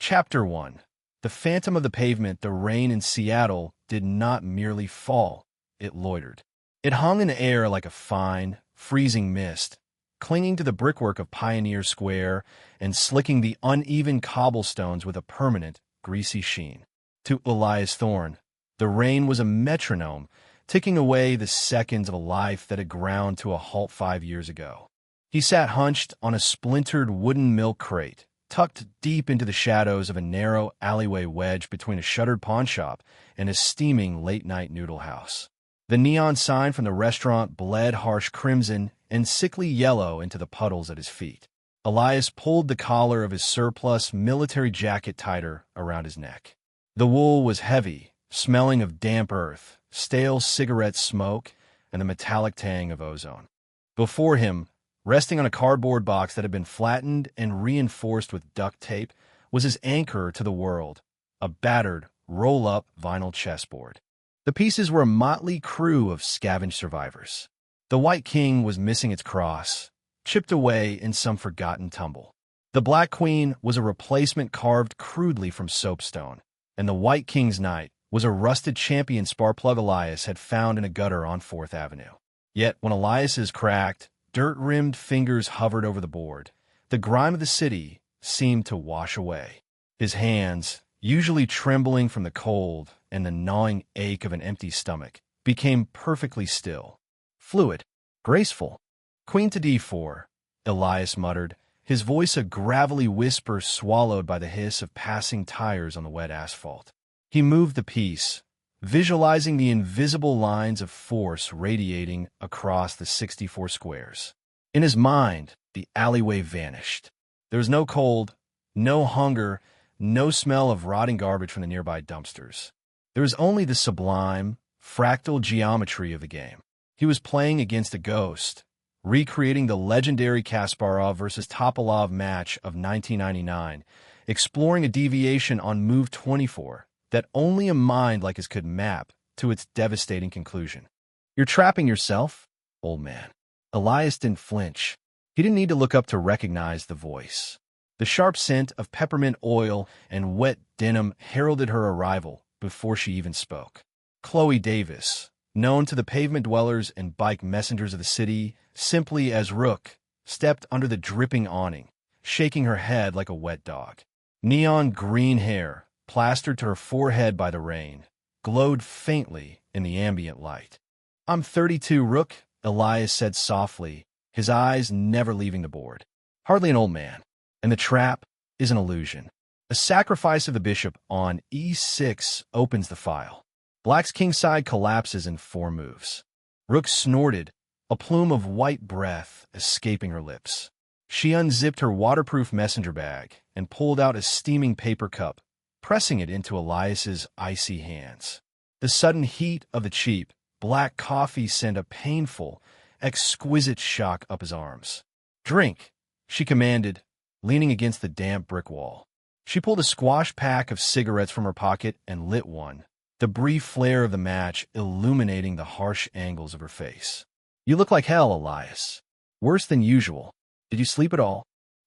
Chapter 1. The Phantom of the Pavement. The rain in Seattle did not merely fall, it loitered. It hung in the air like a fine, freezing mist, clinging to the brickwork of Pioneer Square and slicking the uneven cobblestones with a permanent, greasy sheen. To Elias Thorne, the rain was a metronome, ticking away the seconds of a life that had ground to a halt 5 years ago. He sat hunched on a splintered wooden milk crate, tucked deep into the shadows of a narrow alleyway wedged between a shuttered pawnshop and a steaming late-night noodle house. The neon sign from the restaurant bled harsh crimson and sickly yellow into the puddles at his feet. Elias pulled the collar of his surplus military jacket tighter around his neck. The wool was heavy, smelling of damp earth, stale cigarette smoke, and the metallic tang of ozone. Before him, resting on a cardboard box that had been flattened and reinforced with duct tape, was his anchor to the world, a battered, roll-up vinyl chessboard. The pieces were a motley crew of scavenged survivors. The White King was missing its cross, chipped away in some forgotten tumble. The Black Queen was a replacement carved crudely from soapstone, and the White King's Knight was a rusted champion Sparplug Elias had found in a gutter on 4th Avenue. Yet when Elias's cracked, dirt-rimmed fingers hovered over the board, the grime of the city seemed to wash away. His hands, usually trembling from the cold and the gnawing ache of an empty stomach, became perfectly still. Fluid, graceful. Queen to d4, Elias muttered, his voice a gravelly whisper swallowed by the hiss of passing tires on the wet asphalt. He moved the piece, visualizing the invisible lines of force radiating across the 64 squares. In his mind, the alleyway vanished. There was no cold, no hunger, no smell of rotting garbage from the nearby dumpsters. There was only the sublime, fractal geometry of the game. He was playing against a ghost, recreating the legendary Kasparov versus Topalov match of 1999, exploring a deviation on move 24 that only a mind like his could map to its devastating conclusion. You're trapping yourself, old man. Elias didn't flinch. He didn't need to look up to recognize the voice. The sharp scent of peppermint oil and wet denim heralded her arrival before she even spoke. Chloe Davis, known to the pavement dwellers and bike messengers of the city simply as Rook, stepped under the dripping awning, shaking her head like a wet dog. Neon green hair, plastered to her forehead by the rain, glowed faintly in the ambient light. I'm 32, Rook, Elias said softly, his eyes never leaving the board. Hardly an old man, and the trap is an illusion. A sacrifice of the bishop on e6 opens the file. Black's kingside collapses in 4 moves. Rook snorted, a plume of white breath escaping her lips. She unzipped her waterproof messenger bag and pulled out a steaming paper cup, pressing it into Elias's icy hands. The sudden heat of the cheap, black coffee sent a painful, exquisite shock up his arms. Drink, she commanded, leaning against the damp brick wall. She pulled a squash pack of cigarettes from her pocket and lit one, the brief flare of the match illuminating the harsh angles of her face. You look like hell, Elias. Worse than usual. Did you sleep at all?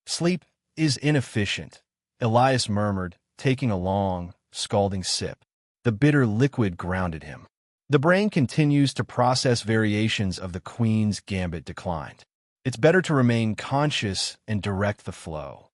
Sleep is inefficient, Elias murmured, taking a long, scalding sip. The bitter liquid grounded him. The brain continues to process variations of the Queen's Gambit declined. It's better to remain conscious and direct the flow.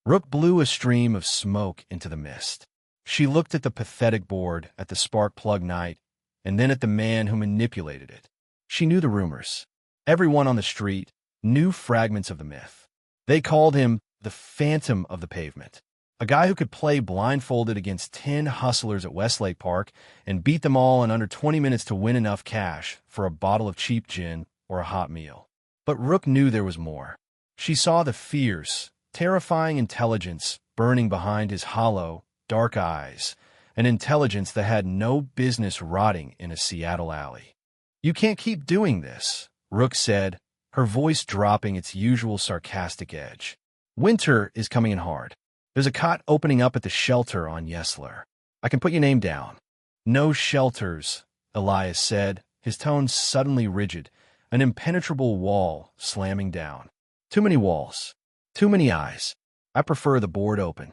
Rook blew a stream of smoke into the mist. She looked at the pathetic board, at the spark plug Knight, and then at the man who manipulated it. She knew the rumors. Everyone on the street knew fragments of the myth. They called him the Phantom of the Pavement. A guy who could play blindfolded against 10 hustlers at Westlake Park and beat them all in under 20 minutes to win enough cash for a bottle of cheap gin or a hot meal. But Rook knew there was more. She saw the fierce, terrifying intelligence burning behind his hollow, dark eyes, an intelligence that had no business rotting in a Seattle alley. You can't keep doing this, Rook said, her voice dropping its usual sarcastic edge. Winter is coming in hard. There's a cot opening up at the shelter on Yesler. I can put your name down. No shelters, Elias said, his tone suddenly rigid, an impenetrable wall slamming down. Too many walls. Too many eyes. I prefer the board open.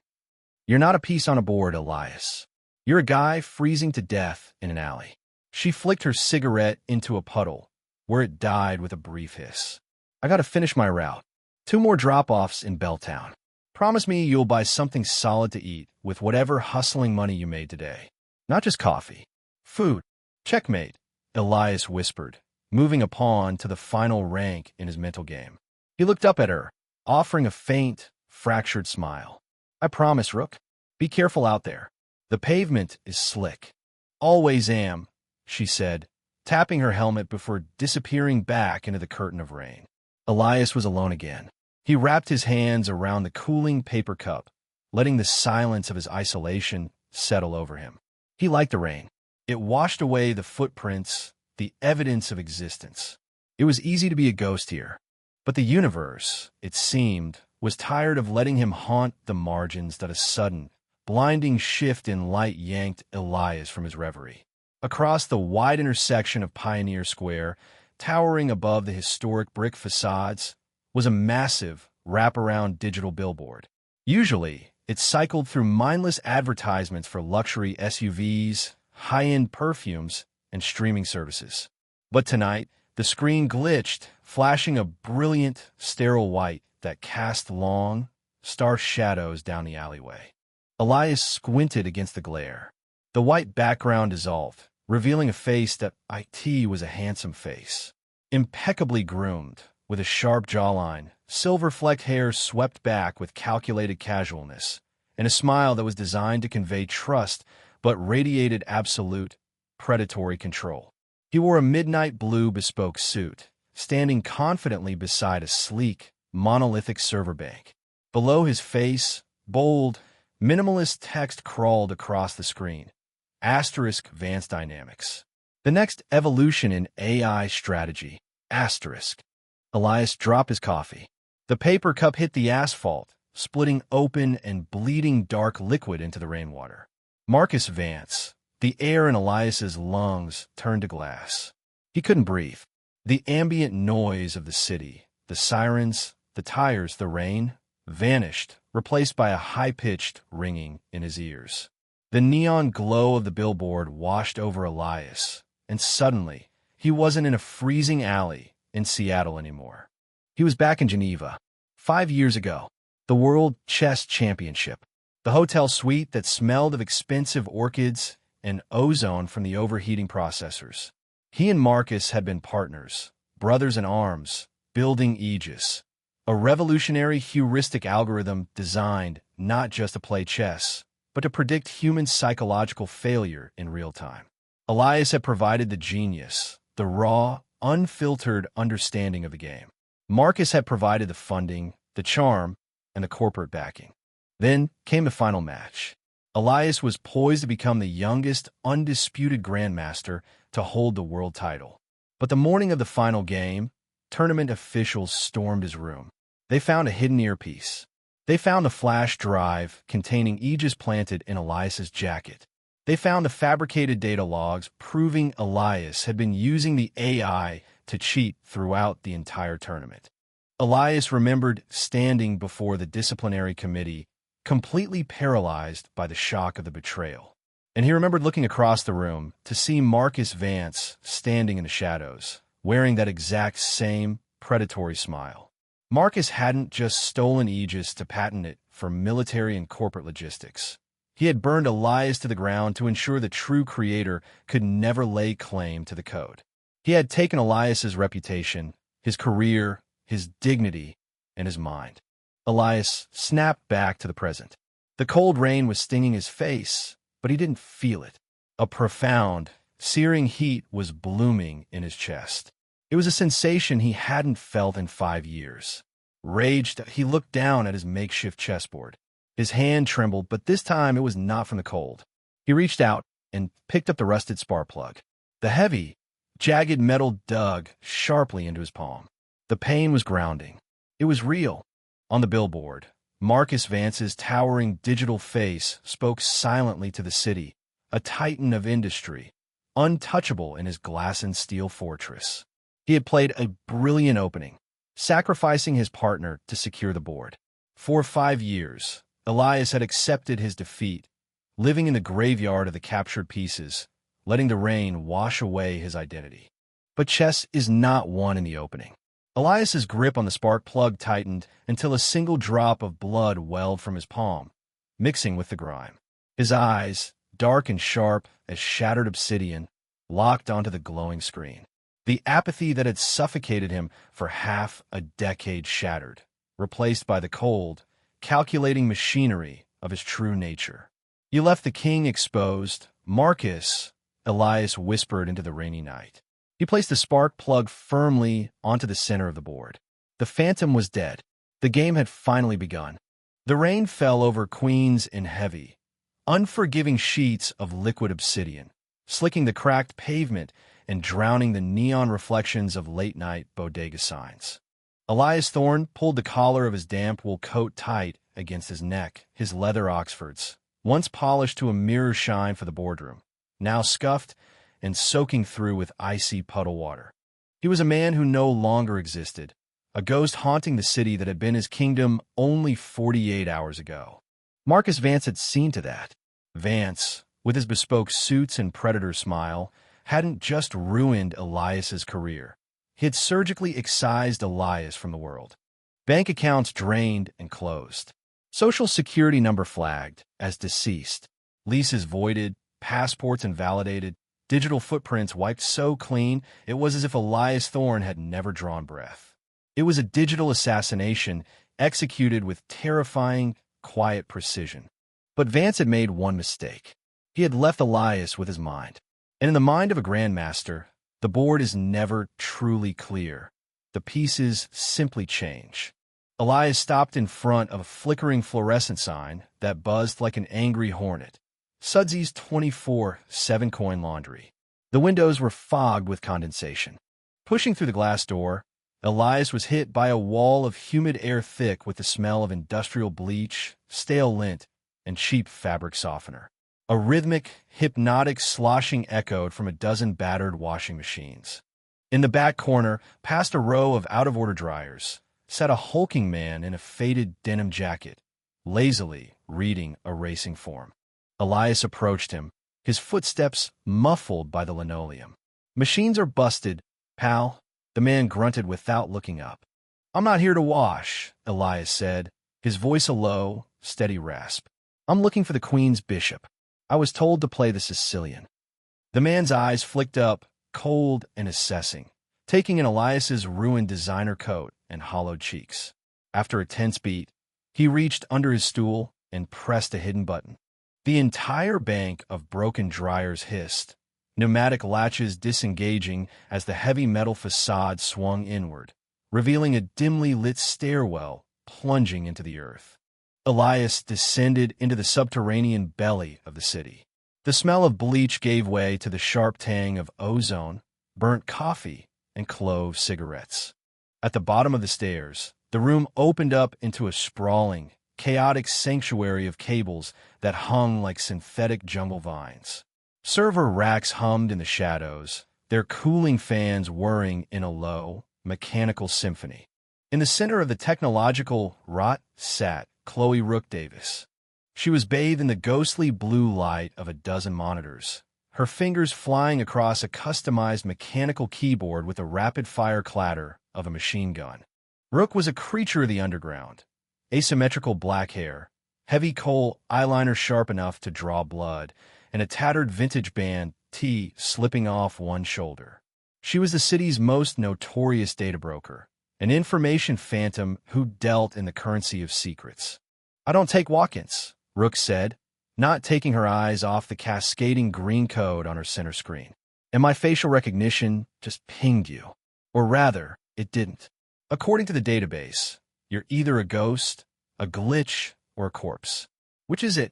You're not a piece on a board, Elias. You're a guy freezing to death in an alley. She flicked her cigarette into a puddle, where it died with a brief hiss. I gotta finish my route. 2 more drop-offs in Belltown. Promise me you'll buy something solid to eat with whatever hustling money you made today. Not just coffee. Food. Checkmate, Elias whispered, moving a pawn to the final rank in his mental game. He looked up at her, offering a faint, fractured smile. I promise, Rook. Be careful out there. The pavement is slick. Always am, she said, tapping her helmet before disappearing back into the curtain of rain. Elias was alone again. He wrapped his hands around the cooling paper cup, letting the silence of his isolation settle over him. He liked the rain. It washed away the footprints, the evidence of existence. It was easy to be a ghost here. But the universe, it seemed, was tired of letting him haunt the margins that a sudden, blinding shift in light yanked Elias from his reverie. Across the wide intersection of Pioneer Square, towering above the historic brick facades, was a massive, wraparound digital billboard. Usually, it cycled through mindless advertisements for luxury SUVs, high-end perfumes, and streaming services. But tonight, the screen glitched, flashing a brilliant, sterile white that cast long, star shadows down the alleyway. Elias squinted against the glare. The white background dissolved, revealing a face that was a handsome face. Impeccably groomed, with a sharp jawline, silver-flecked hair swept back with calculated casualness, and a smile that was designed to convey trust but radiated absolute, predatory control. He wore a midnight blue bespoke suit, standing confidently beside a sleek, monolithic server bank. Below his face, bold, minimalist text crawled across the screen. Asterisk Vance Dynamics. The next evolution in AI strategy. Asterisk. Elias dropped his coffee. The paper cup hit the asphalt, splitting open and bleeding dark liquid into the rainwater. Marcus Vance. The air in Elias's lungs turned to glass. He couldn't breathe. The ambient noise of the city, the sirens, the tires, the rain, vanished, replaced by a high-pitched ringing in his ears. The neon glow of the billboard washed over Elias, and suddenly, he wasn't in a freezing alley in Seattle anymore. He was back in Geneva. 5 years ago, the World Chess Championship. The hotel suite that smelled of expensive orchids and ozone from the overheating processors. He and Marcus had been partners, brothers in arms, building Aegis, a revolutionary heuristic algorithm designed not just to play chess, but to predict human psychological failure in real time. Elias had provided the genius, the raw, unfiltered understanding of the game. Marcus had provided the funding, the charm, and the corporate backing. Then came the final match. Elias was poised to become the youngest, undisputed Grandmaster to hold the world title. But the morning of the final game, tournament officials stormed his room. They found a hidden earpiece. They found the flash drive containing Aegis planted in Elias's jacket. They found the fabricated data logs proving Elias had been using the AI to cheat throughout the entire tournament. Elias remembered standing before the disciplinary committee, completely paralyzed by the shock of the betrayal. And he remembered looking across the room to see Marcus Vance standing in the shadows, wearing that exact same predatory smile. Marcus hadn't just stolen Aegis to patent it for military and corporate logistics. He had burned Elias to the ground to ensure the true creator could never lay claim to the code. He had taken Elias's reputation, his career, his dignity, and his mind. Elias snapped back to the present. The cold rain was stinging his face, but he didn't feel it. A profound, searing heat was blooming in his chest. It was a sensation he hadn't felt in 5 years. Raged, he looked down at his makeshift chessboard. His hand trembled, but this time it was not from the cold. He reached out and picked up the rusted spark plug. The heavy, jagged metal dug sharply into his palm. The pain was grounding. It was real. On the billboard, Marcus Vance's towering digital face spoke silently to the city, a titan of industry, untouchable in his glass and steel fortress. He had played a brilliant opening, sacrificing his partner to secure the board. For 5 years, Elias had accepted his defeat, living in the graveyard of the captured pieces, letting the rain wash away his identity. But chess is not won in the opening. Elias's grip on the spark plug tightened until a single drop of blood welled from his palm, mixing with the grime. His eyes, dark and sharp as shattered obsidian, locked onto the glowing screen. The apathy that had suffocated him for half a decade shattered, replaced by the cold, calculating machinery of his true nature. "You left the king exposed, Marcus," Elias whispered into the rainy night. He placed the spark plug firmly onto the center of the board. The phantom was dead. The game had finally begun. The rain fell over queens in heavy, unforgiving sheets of liquid obsidian, slicking the cracked pavement and drowning the neon reflections of late-night bodega signs. Elias Thorne pulled the collar of his damp wool coat tight against his neck, his leather Oxfords, once polished to a mirror shine for the boardroom, now scuffed and soaking through with icy puddle water. He was a man who no longer existed, a ghost haunting the city that had been his kingdom only 48 hours ago. Marcus Vance had seen to that. Vance, with his bespoke suits and predator smile, hadn't just ruined Elias's career. He had surgically excised Elias from the world. Bank accounts drained and closed. Social security number flagged as deceased. Leases voided, passports invalidated, digital footprints wiped so clean it was as if Elias Thorne had never drawn breath. It was a digital assassination executed with terrifying, quiet precision. But Vance had made one mistake. He had left Elias with his mind. And in the mind of a Grandmaster, the board is never truly clear. The pieces simply change. Elias stopped in front of a flickering fluorescent sign that buzzed like an angry hornet. Sudsy's 24/7 coin laundry. The windows were fogged with condensation. Pushing through the glass door, Elias was hit by a wall of humid air thick with the smell of industrial bleach, stale lint, and cheap fabric softener. A rhythmic, hypnotic sloshing echoed from a dozen battered washing machines. In the back corner, past a row of out-of-order dryers, sat a hulking man in a faded denim jacket, lazily reading a racing form. Elias approached him, his footsteps muffled by the linoleum. "Machines are busted, pal," the man grunted without looking up. "I'm not here to wash," Elias said, his voice a low, steady rasp. "I'm looking for the Queen's bishop. I was told to play the Sicilian." The man's eyes flicked up, cold and assessing, taking in Elias's ruined designer coat and hollowed cheeks. After a tense beat, he reached under his stool and pressed a hidden button. The entire bank of broken dryers hissed, pneumatic latches disengaging as the heavy metal facade swung inward, revealing a dimly lit stairwell plunging into the earth. Elias descended into the subterranean belly of the city. The smell of bleach gave way to the sharp tang of ozone, burnt coffee, and clove cigarettes. At the bottom of the stairs, the room opened up into a sprawling, chaotic sanctuary of cables that hung like synthetic jungle vines. Server racks hummed in the shadows, their cooling fans whirring in a low, mechanical symphony. In the center of the technological rot sat Chloe Rook Davis. She was bathed in the ghostly blue light of a dozen monitors, her fingers flying across a customized mechanical keyboard with the rapid-fire clatter of a machine gun. Rook was a creature of the underground. Asymmetrical black hair, heavy coal eyeliner sharp enough to draw blood, and a tattered vintage band tee slipping off one shoulder. She was the city's most notorious data broker, an information phantom who dealt in the currency of secrets. "I don't take walk-ins," Rook said, not taking her eyes off the cascading green code on her center screen. "And my facial recognition just pinged you. Or rather, it didn't. According to the database, you're either a ghost, a glitch, or a corpse. Which is it?"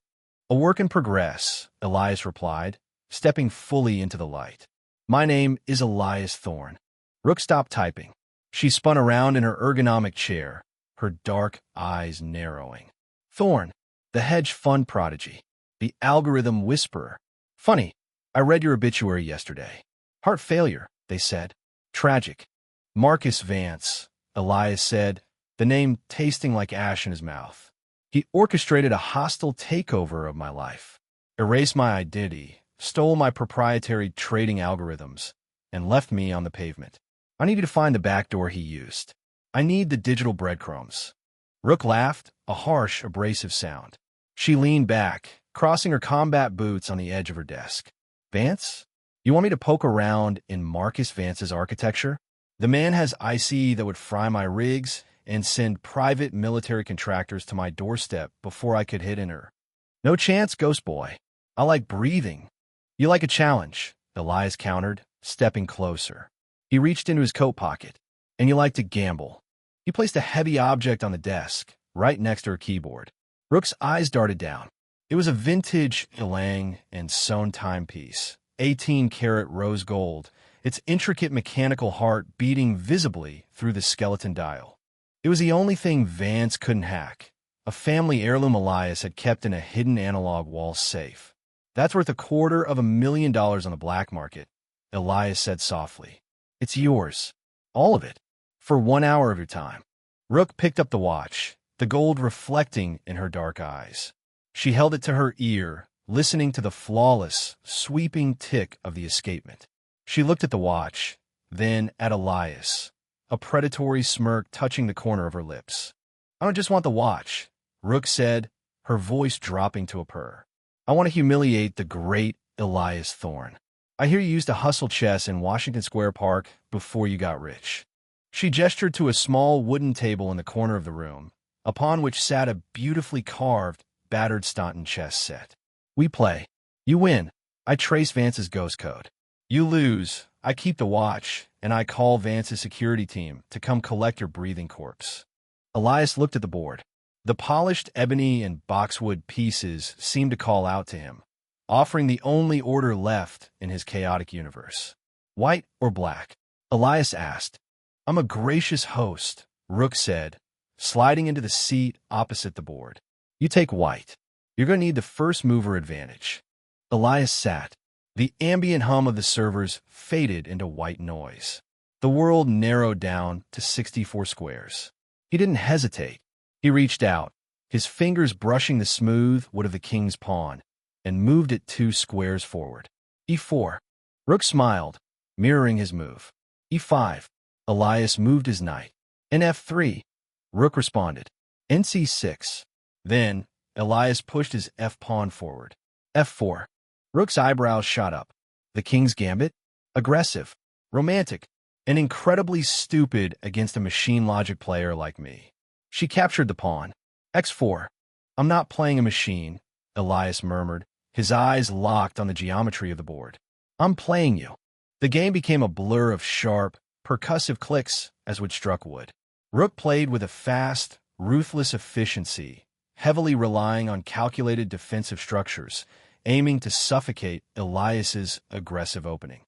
"A work in progress," Elias replied, stepping fully into the light. "My name is Elias Thorne." Rook stopped typing. She spun around in her ergonomic chair, her dark eyes narrowing. "Thorne, the hedge fund prodigy, the algorithm whisperer. Funny, I read your obituary yesterday. Heart failure, they said. Tragic." "Marcus Vance," Elias said, the name tasting like ash in his mouth. He orchestrated a hostile takeover of my life, erased my identity, stole my proprietary trading algorithms, and left me on the pavement. I needed to find the back door he used. I need the digital breadcrumbs. Rook laughed, a harsh, abrasive sound. She leaned back, crossing her combat boots on the edge of her desk. Vance? You want me to poke around in Marcus Vance's architecture? The man has IC that would fry my rigs and send private military contractors to my doorstep before I could hit enter. No chance, Ghost Boy. I like breathing. You like a challenge, Elias countered, stepping closer. He reached into his coat pocket. And you like to gamble. He placed a heavy object on the desk, right next to her keyboard. Rook's eyes darted down. It was a vintage ylang and sewn timepiece, 18-karat rose gold, its intricate mechanical heart beating visibly through the skeleton dial. It was the only thing Vance couldn't hack. A family heirloom Elias had kept in a hidden analog wall safe. That's worth $250,000 on the black market, Elias said softly. It's yours. All of it. For 1 hour of your time. Rook picked up the watch, the gold reflecting in her dark eyes. She held it to her ear, listening to the flawless, sweeping tick of the escapement. She looked at the watch, then at Elias, a predatory smirk touching the corner of her lips. I don't just want the watch, Rook said, her voice dropping to a purr. I want to humiliate the great Elias Thorne. I hear you used to hustle chess in Washington Square Park before you got rich. She gestured to a small wooden table in the corner of the room, upon which sat a beautifully carved, battered Staunton chess set. We play. You win. I trace Vance's ghost code. You lose. I keep the watch, and I call Vance's security team to come collect your breathing corpse. Elias looked at the board. The polished ebony and boxwood pieces seemed to call out to him, offering the only order left in his chaotic universe. White or black? Elias asked. I'm a gracious host, Rook said, sliding into the seat opposite the board. You take white. You're going to need the first mover advantage. Elias sat. The ambient hum of the servers faded into white noise. The world narrowed down to 64 squares. He didn't hesitate. He reached out, his fingers brushing the smooth wood of the king's pawn, and moved it 2 squares forward. E4. Rook smiled, mirroring his move. E5. Elias moved his knight. F3. Rook responded. NC6. Then, Elias pushed his f-pawn forward. F4. Rook's eyebrows shot up. The king's gambit? Aggressive, romantic, and incredibly stupid against a machine logic player like me. She captured the pawn. X4. I'm not playing a machine, Elias murmured, his eyes locked on the geometry of the board. I'm playing you. The game became a blur of sharp, percussive clicks as wood struck wood. Rook played with a fast, ruthless efficiency, heavily relying on calculated defensive structures, aiming to suffocate Elias's aggressive opening.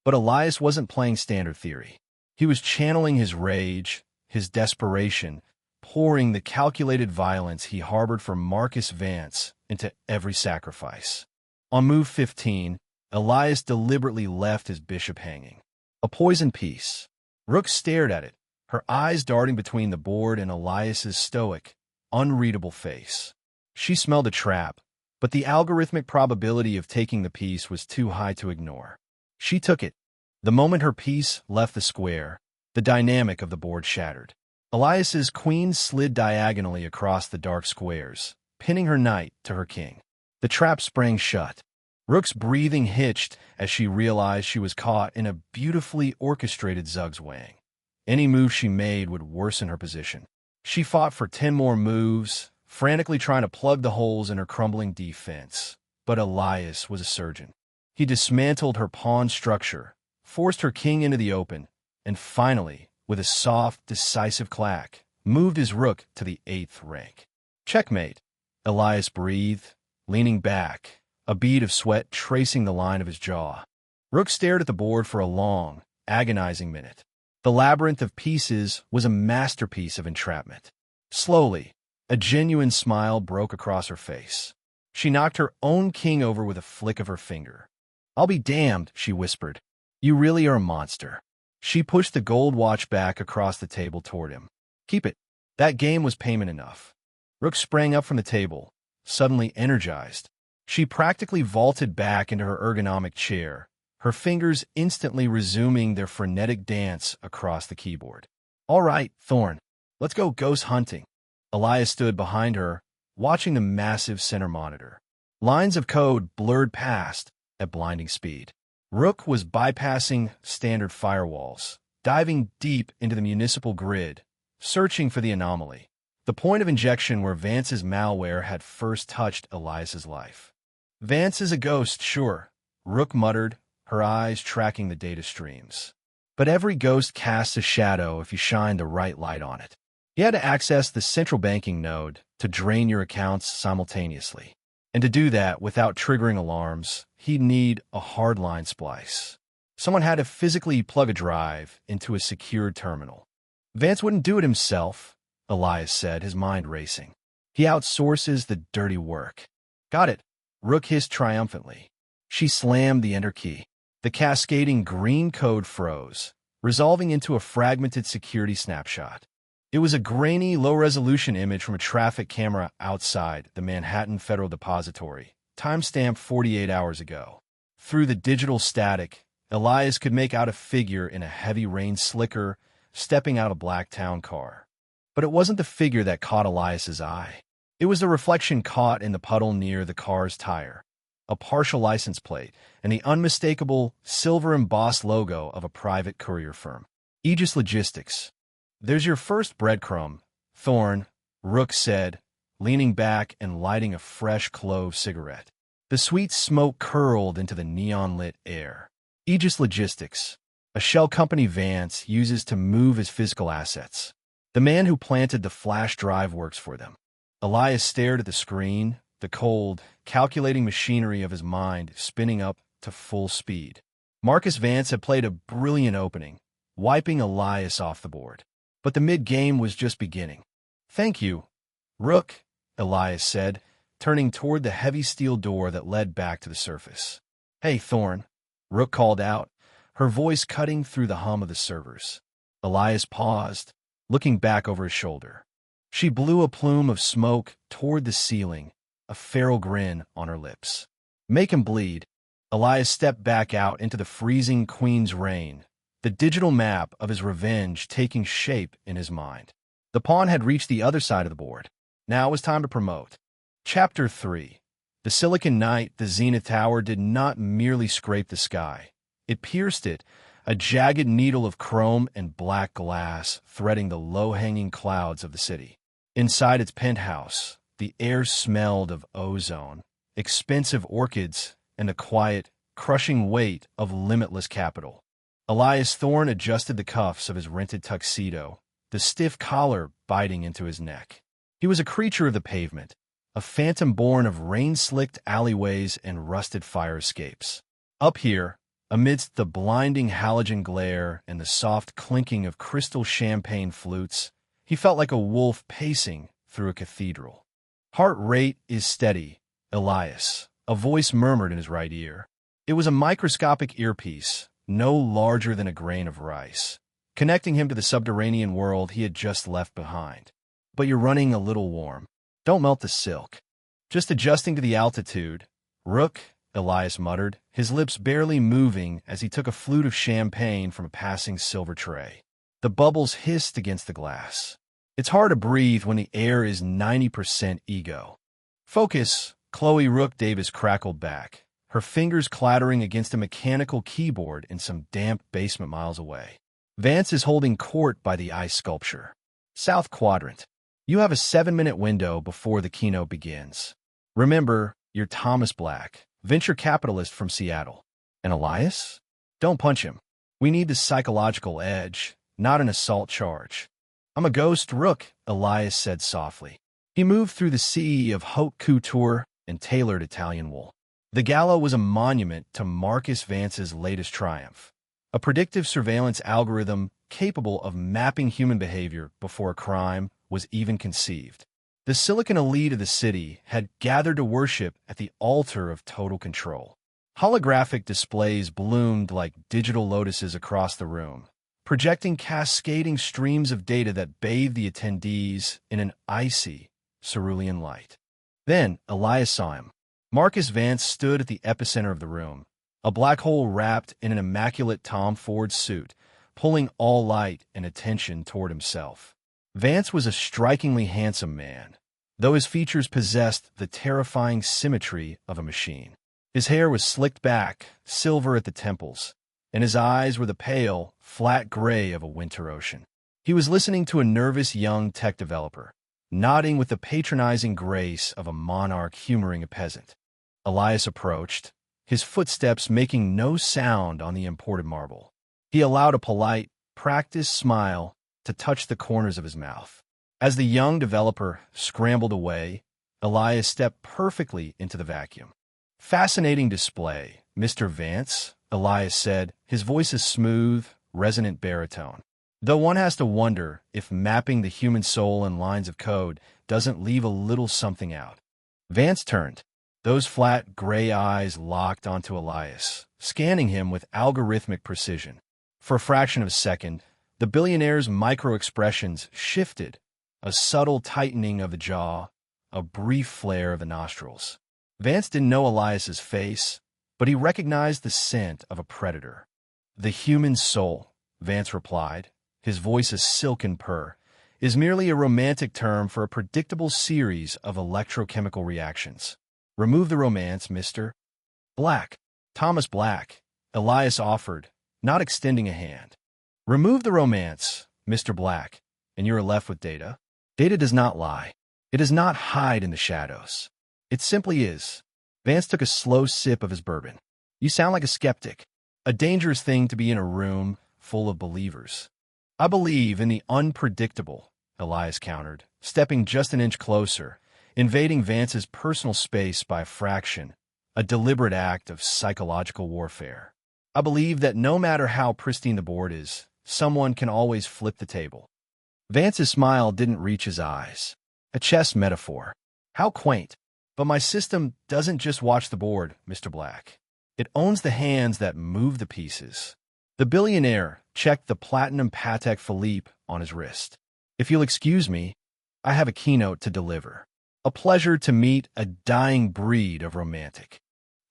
But Elias wasn't playing standard theory. He was channeling his rage, his desperation, pouring the calculated violence he harbored for Marcus Vance into every sacrifice. On move 15, Elias deliberately left his bishop hanging. A poisoned piece. Rook stared at it, her eyes darting between the board and Elias's stoic, unreadable face. She smelled a trap, but the algorithmic probability of taking the piece was too high to ignore. She took it. The moment her piece left the square, the dynamic of the board shattered. Elias's queen slid diagonally across the dark squares, pinning her knight to her king. The trap sprang shut. Rook's breathing hitched as she realized she was caught in a beautifully orchestrated zugzwang. Any move she made would worsen her position. She fought for 10 more moves, frantically trying to plug the holes in her crumbling defense. But Elias was a surgeon. He dismantled her pawn structure, forced her king into the open, and finally, with a soft, decisive clack, moved his rook to the 8th rank. Checkmate, Elias breathed, leaning back, a bead of sweat tracing the line of his jaw. Rook stared at the board for a long, agonizing minute. The labyrinth of pieces was a masterpiece of entrapment. Slowly, a genuine smile broke across her face. She knocked her own king over with a flick of her finger. "I'll be damned," she whispered. "You really are a monster." She pushed the gold watch back across the table toward him. "Keep it. That game was payment enough." Rook sprang up from the table, suddenly energized. She practically vaulted back into her ergonomic chair, her fingers instantly resuming their frenetic dance across the keyboard. "All right, Thorn, let's go ghost hunting." Elias stood behind her, watching the massive center monitor. Lines of code blurred past at blinding speed. Rook was bypassing standard firewalls, diving deep into the municipal grid, searching for the anomaly, the point of injection where Vance's malware had first touched Elias's life. "Vance is a ghost, sure," Rook muttered, her eyes tracking the data streams. "But every ghost casts a shadow if you shine the right light on it." He had to access the central banking node to drain your accounts simultaneously. And to do that without triggering alarms, he'd need a hardline splice. Someone had to physically plug a drive into a secured terminal. Vance wouldn't do it himself, Elias said, his mind racing. He outsources the dirty work. "Got it," Rook hissed triumphantly. She slammed the enter key. The cascading green code froze, resolving into a fragmented security snapshot. It was a grainy, low-resolution image from a traffic camera outside the Manhattan Federal Depository, timestamped 48 hours ago. Through the digital static, Elias could make out a figure in a heavy rain slicker stepping out a black town car. But it wasn't the figure that caught Elias's eye. It was the reflection caught in the puddle near the car's tire, a partial license plate, and the unmistakable silver-embossed logo of a private courier firm. Aegis Logistics. "There's your first breadcrumb, Thorn," Rook said, leaning back and lighting a fresh clove cigarette. The sweet smoke curled into the neon-lit air. Aegis Logistics, a shell company Vance uses to move his physical assets. The man who planted the flash drive works for them. Elias stared at the screen, the cold, calculating machinery of his mind spinning up to full speed. Marcus Vance had played a brilliant opening, wiping Elias off the board. But the mid-game was just beginning. "Thank you, Rook," Elias said, turning toward the heavy steel door that led back to the surface. "Hey, Thorn," Rook called out, her voice cutting through the hum of the servers. Elias paused, looking back over his shoulder. She blew a plume of smoke toward the ceiling, a feral grin on her lips. "Make him bleed." Elias stepped back out into the freezing Queen's rain, the digital map of his revenge taking shape in his mind. The pawn had reached the other side of the board. Now it was time to promote. Chapter 3. The Silicon Knight, the Zenith Tower, did not merely scrape the sky. It pierced it, a jagged needle of chrome and black glass threading the low-hanging clouds of the city. Inside its penthouse, the air smelled of ozone, expensive orchids, and the quiet, crushing weight of limitless capital. Elias Thorn adjusted the cuffs of his rented tuxedo, the stiff collar biting into his neck. He was a creature of the pavement, a phantom born of rain-slicked alleyways and rusted fire escapes. Up here, amidst the blinding halogen glare and the soft clinking of crystal champagne flutes, he felt like a wolf pacing through a cathedral. "Heart rate is steady, Elias," a voice murmured in his right ear. It was a microscopic earpiece, no larger than a grain of rice, connecting him to the subterranean world he had just left behind. "But you're running a little warm. Don't melt the silk." "Just adjusting to the altitude." "Rook," Elias muttered, his lips barely moving as he took a flute of champagne from a passing silver tray. The bubbles hissed against the glass. "It's hard to breathe when the air is 90% ego." "Focus," Chloe Rook Davis crackled back, her fingers clattering against a mechanical keyboard in some damp basement miles away. "Vance is holding court by the ice sculpture. South quadrant. You have a 7-minute window before the keynote begins. Remember, you're Thomas Black, venture capitalist from Seattle. And Elias? Don't punch him. We need the psychological edge, not an assault charge." "I'm a ghost, Rook," Elias said softly. He moved through the sea of haute couture and tailored Italian wool. The gala was a monument to Marcus Vance's latest triumph, a predictive surveillance algorithm capable of mapping human behavior before a crime was even conceived. The silicon elite of the city had gathered to worship at the altar of total control. Holographic displays bloomed like digital lotuses across the room, projecting cascading streams of data that bathed the attendees in an icy, cerulean light. Then Elias saw him. Marcus Vance stood at the epicenter of the room, a black hole wrapped in an immaculate Tom Ford suit, pulling all light and attention toward himself. Vance was a strikingly handsome man, though his features possessed the terrifying symmetry of a machine. His hair was slicked back, silver at the temples, and his eyes were the pale, flat gray of a winter ocean. He was listening to a nervous young tech developer, nodding with the patronizing grace of a monarch humoring a peasant. Elias approached, his footsteps making no sound on the imported marble. He allowed a polite, practiced smile to touch the corners of his mouth. As the young developer scrambled away, Elias stepped perfectly into the vacuum. "Fascinating display, Mr. Vance," Elias said, his voice a smooth, resonant baritone. Though one has to wonder if mapping the human soul in lines of code doesn't leave a little something out. Vance turned, those flat gray eyes locked onto Elias, scanning him with algorithmic precision. For a fraction of a second, the billionaire's micro-expressions shifted, a subtle tightening of the jaw, a brief flare of the nostrils. Vance didn't know Elias's face, but he recognized the scent of a predator. "The human soul," Vance replied, his voice a silken purr, "is merely a romantic term for a predictable series of electrochemical reactions. Remove the romance, Mr. Black." "Thomas Black," Elias offered, not extending a hand. "Remove the romance, Mr. Black, and you are left with data. Data does not lie. It does not hide in the shadows. It simply is." Vance took a slow sip of his bourbon. "You sound like a skeptic. A dangerous thing to be in a room full of believers." "I believe in the unpredictable," Elias countered, stepping just an inch closer, invading Vance's personal space by a fraction, a deliberate act of psychological warfare. "I believe that no matter how pristine the board is, someone can always flip the table." Vance's smile didn't reach his eyes. "A chess metaphor. How quaint. But my system doesn't just watch the board, Mr. Black. It owns the hands that move the pieces." The billionaire checked the platinum Patek Philippe on his wrist. "If you'll excuse me, I have a keynote to deliver. A pleasure to meet a dying breed of romantic."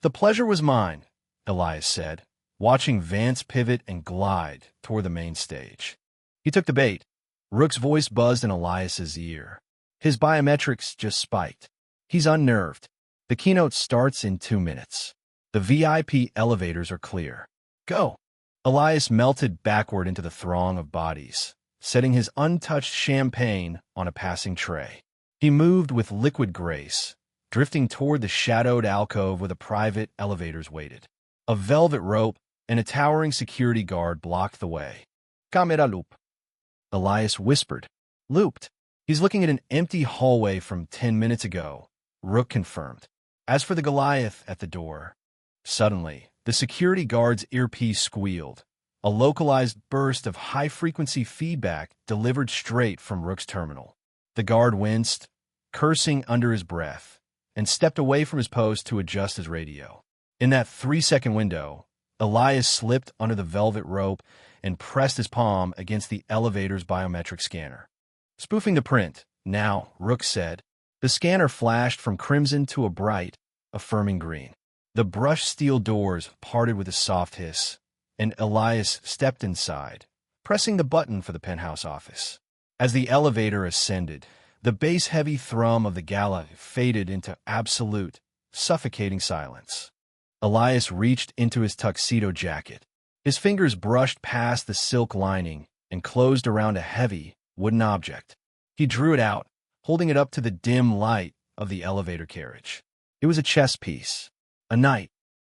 "The pleasure was mine," Elias said, watching Vance pivot and glide toward the main stage. He took the bait. Rook's voice buzzed in Elias's ear. His biometrics just spiked. "He's unnerved. The keynote starts in 2 minutes. The VIP elevators are clear. Go." Elias melted backward into the throng of bodies, setting his untouched champagne on a passing tray. He moved with liquid grace, drifting toward the shadowed alcove where the private elevators waited. A velvet rope and a towering security guard blocked the way. "Camera loop," Elias whispered. "Looped. He's looking at an empty hallway from 10 minutes ago," Rook confirmed. As for the Goliath at the door, suddenly, the security guard's earpiece squealed, a localized burst of high-frequency feedback delivered straight from Rook's terminal. The guard winced, cursing under his breath, and stepped away from his post to adjust his radio. In that 3-second window, Elias slipped under the velvet rope and pressed his palm against the elevator's biometric scanner. "Spoofing the print, now," Rook said. The scanner flashed from crimson to a bright, affirming green. The brushed steel doors parted with a soft hiss, and Elias stepped inside, pressing the button for the penthouse office. As the elevator ascended, the bass-heavy thrum of the gala faded into absolute, suffocating silence. Elias reached into his tuxedo jacket. His fingers brushed past the silk lining and closed around a heavy, wooden object. He drew it out, holding it up to the dim light of the elevator carriage. It was a chess piece, a knight.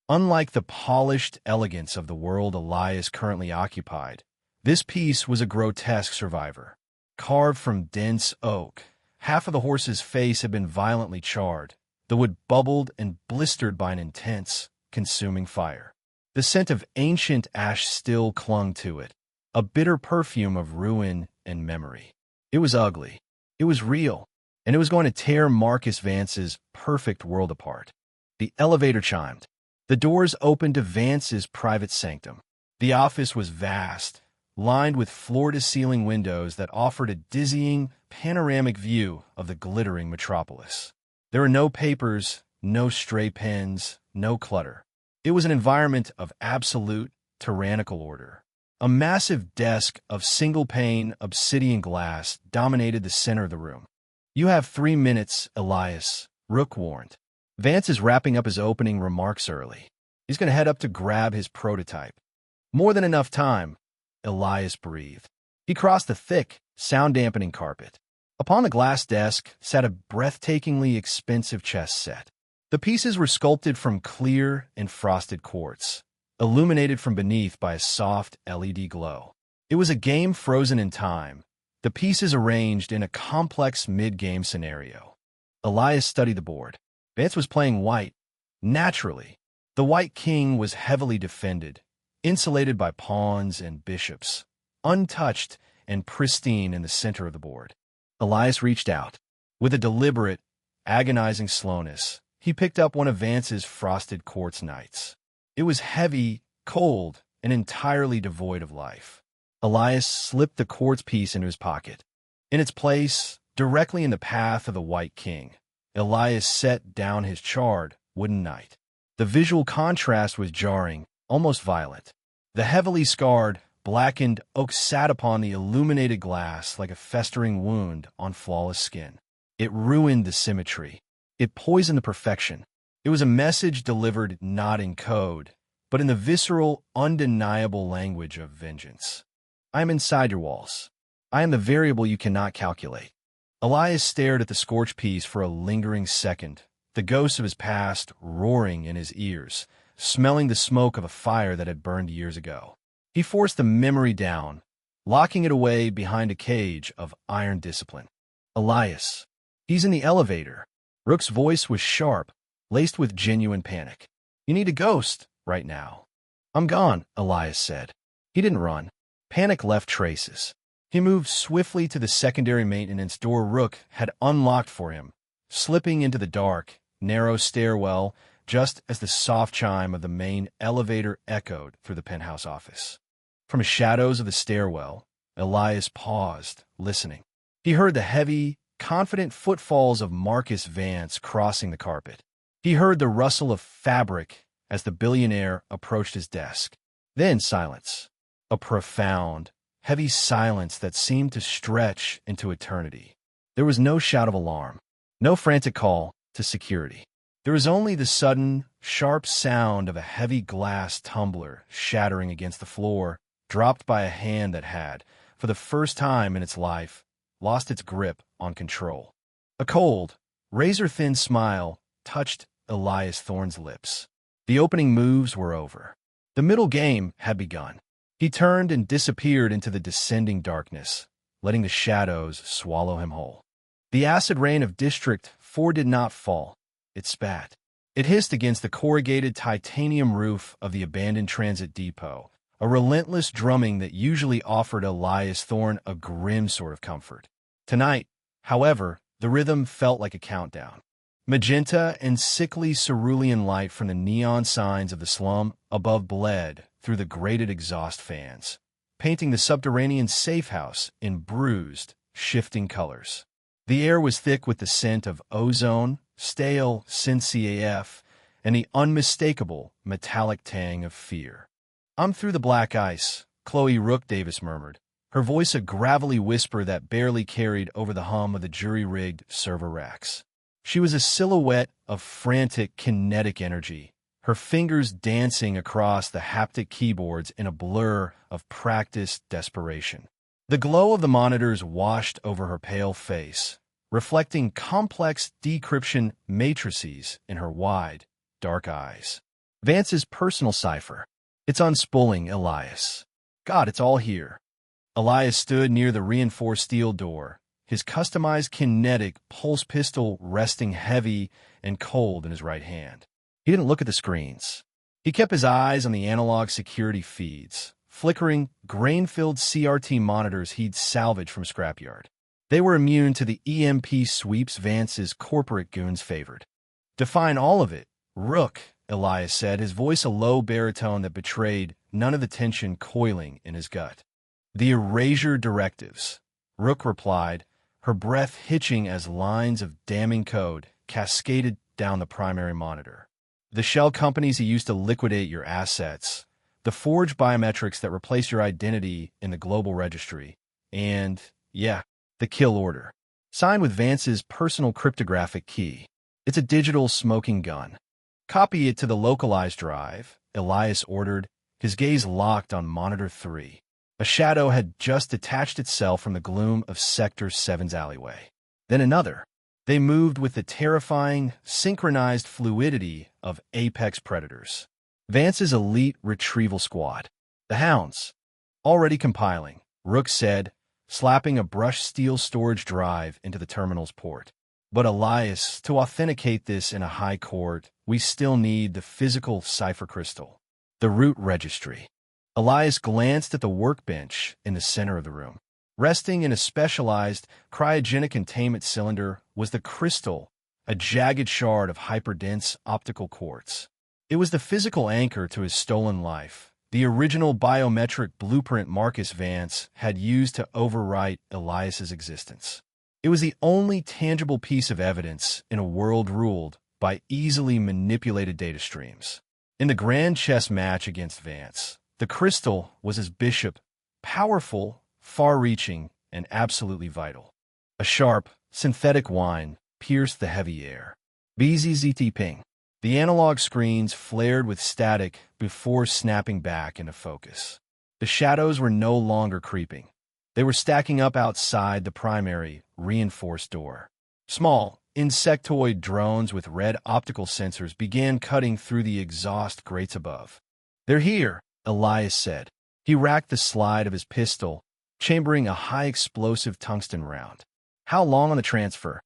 Unlike the polished elegance of the world Elias currently occupied, this piece was a grotesque survivor. Carved from dense oak, half of the horse's face had been violently charred, the wood bubbled and blistered by an intense, consuming fire. The scent of ancient ash still clung to it, a bitter perfume of ruin and memory. It was ugly. It was real, and it was going to tear Marcus Vance's perfect world apart. The elevator chimed. The doors opened to Vance's private sanctum. The office was vast, lined with floor-to-ceiling windows that offered a dizzying, panoramic view of the glittering metropolis. There were no papers, no stray pens, no clutter. It was an environment of absolute, tyrannical order. A massive desk of single-pane obsidian glass dominated the center of the room. "You have 3 minutes, Elias," Rook warned. "Vance is wrapping up his opening remarks early. He's going to head up to grab his prototype." "More than enough time," Elias breathed. He crossed the thick, sound-dampening carpet. Upon the glass desk sat a breathtakingly expensive chess set. The pieces were sculpted from clear and frosted quartz, illuminated from beneath by a soft LED glow. It was a game frozen in time, the pieces arranged in a complex mid-game scenario. Elias studied the board. Vance was playing white. Naturally, the white king was heavily defended, insulated by pawns and bishops, untouched and pristine in the center of the board. Elias reached out. With a deliberate, agonizing slowness, he picked up one of Vance's frosted quartz knights. It was heavy, cold, and entirely devoid of life. Elias slipped the quartz piece into his pocket. In its place, directly in the path of the White King, Elias set down his charred, wooden knight. The visual contrast was jarring, almost violent. The heavily scarred, blackened oak sat upon the illuminated glass like a festering wound on flawless skin. It ruined the symmetry. It poisoned the perfection. It was a message delivered not in code, but in the visceral, undeniable language of vengeance. "I am inside your walls. I am the variable you cannot calculate." Elias stared at the scorched piece for a lingering second, the ghosts of his past roaring in his ears, smelling the smoke of a fire that had burned years ago. He forced the memory down, locking it away behind a cage of iron discipline. "Elias, he's in the elevator." Rook's voice was sharp, laced with genuine panic. "You need a ghost right now." "I'm gone," Elias said. He didn't run. Panic left traces. He moved swiftly to the secondary maintenance door Rook had unlocked for him, slipping into the dark, narrow stairwell just as the soft chime of the main elevator echoed through the penthouse office. From the shadows of the stairwell, Elias paused, listening. He heard the heavy, confident footfalls of Marcus Vance crossing the carpet. He heard the rustle of fabric as the billionaire approached his desk. Then silence. A profound, heavy silence that seemed to stretch into eternity. There was no shout of alarm, no frantic call to security. There was only the sudden, sharp sound of a heavy glass tumbler shattering against the floor, dropped by a hand that had, for the first time in its life, lost its grip on control. A cold, razor-thin smile touched Elias Thorne's lips. The opening moves were over. The middle game had begun. He turned and disappeared into the descending darkness, letting the shadows swallow him whole. The acid rain of District 4 did not fall. It spat. It hissed against the corrugated titanium roof of the abandoned transit depot, a relentless drumming that usually offered Elias Thorne a grim sort of comfort. Tonight, however, the rhythm felt like a countdown. Magenta and sickly cerulean light from the neon signs of the slum above bled through the grated exhaust fans, painting the subterranean safe house in bruised, shifting colors. The air was thick with the scent of ozone, stale CAF, and the unmistakable metallic tang of fear. "I'm through the black ice," Chloe Rook Davis murmured, her voice a gravelly whisper that barely carried over the hum of the jury-rigged server racks. She was a silhouette of frantic, kinetic energy, her fingers dancing across the haptic keyboards in a blur of practiced desperation. The glow of the monitors washed over her pale face, reflecting complex decryption matrices in her wide, dark eyes. Vance's personal cipher. "It's unspooling, Elias. God, it's all here." Elias stood near the reinforced steel door, his customized kinetic pulse pistol resting heavy and cold in his right hand. He didn't look at the screens. He kept his eyes on the analog security feeds, flickering, grain-filled CRT monitors he'd salvaged from scrapyard. They were immune to the EMP sweeps Vance's corporate goons favored. "Define all of it, Rook," Elias said, his voice a low baritone that betrayed none of the tension coiling in his gut. The erasure directives, Rook replied, her breath hitching as lines of damning code cascaded down the primary monitor. The shell companies he used to liquidate your assets, the forged biometrics that replace your identity in the global registry, and, yeah, the kill order. Signed with Vance's personal cryptographic key. It's a digital smoking gun. Copy it to the localized drive, Elias ordered, his gaze locked on Monitor 3. A shadow had just detached itself from the gloom of Sector 7's alleyway. Then another. They moved with the terrifying, synchronized fluidity of apex predators. Vance's elite retrieval squad. The Hounds. Already compiling, Rook said, slapping a brushed steel storage drive into the terminal's port. But Elias, to authenticate this in a high court, we still need the physical cipher crystal. The root registry. Elias glanced at the workbench in the center of the room. Resting in a specialized cryogenic containment cylinder was the crystal, a jagged shard of hyperdense optical quartz. It was the physical anchor to his stolen life, the original biometric blueprint Marcus Vance had used to overwrite Elias's existence. It was the only tangible piece of evidence in a world ruled by easily manipulated data streams. In the grand chess match against Vance, the crystal was his bishop, powerful, far-reaching, and absolutely vital. A sharp, synthetic whine pierced the heavy air. BZZT ping. The analog screens flared with static before snapping back into focus. The shadows were no longer creeping. They were stacking up outside the primary, reinforced door. Small, insectoid drones with red optical sensors began cutting through the exhaust grates above. "They're here," Elias said. He racked the slide of his pistol, chambering a high-explosive tungsten round. "How long on the transfer?"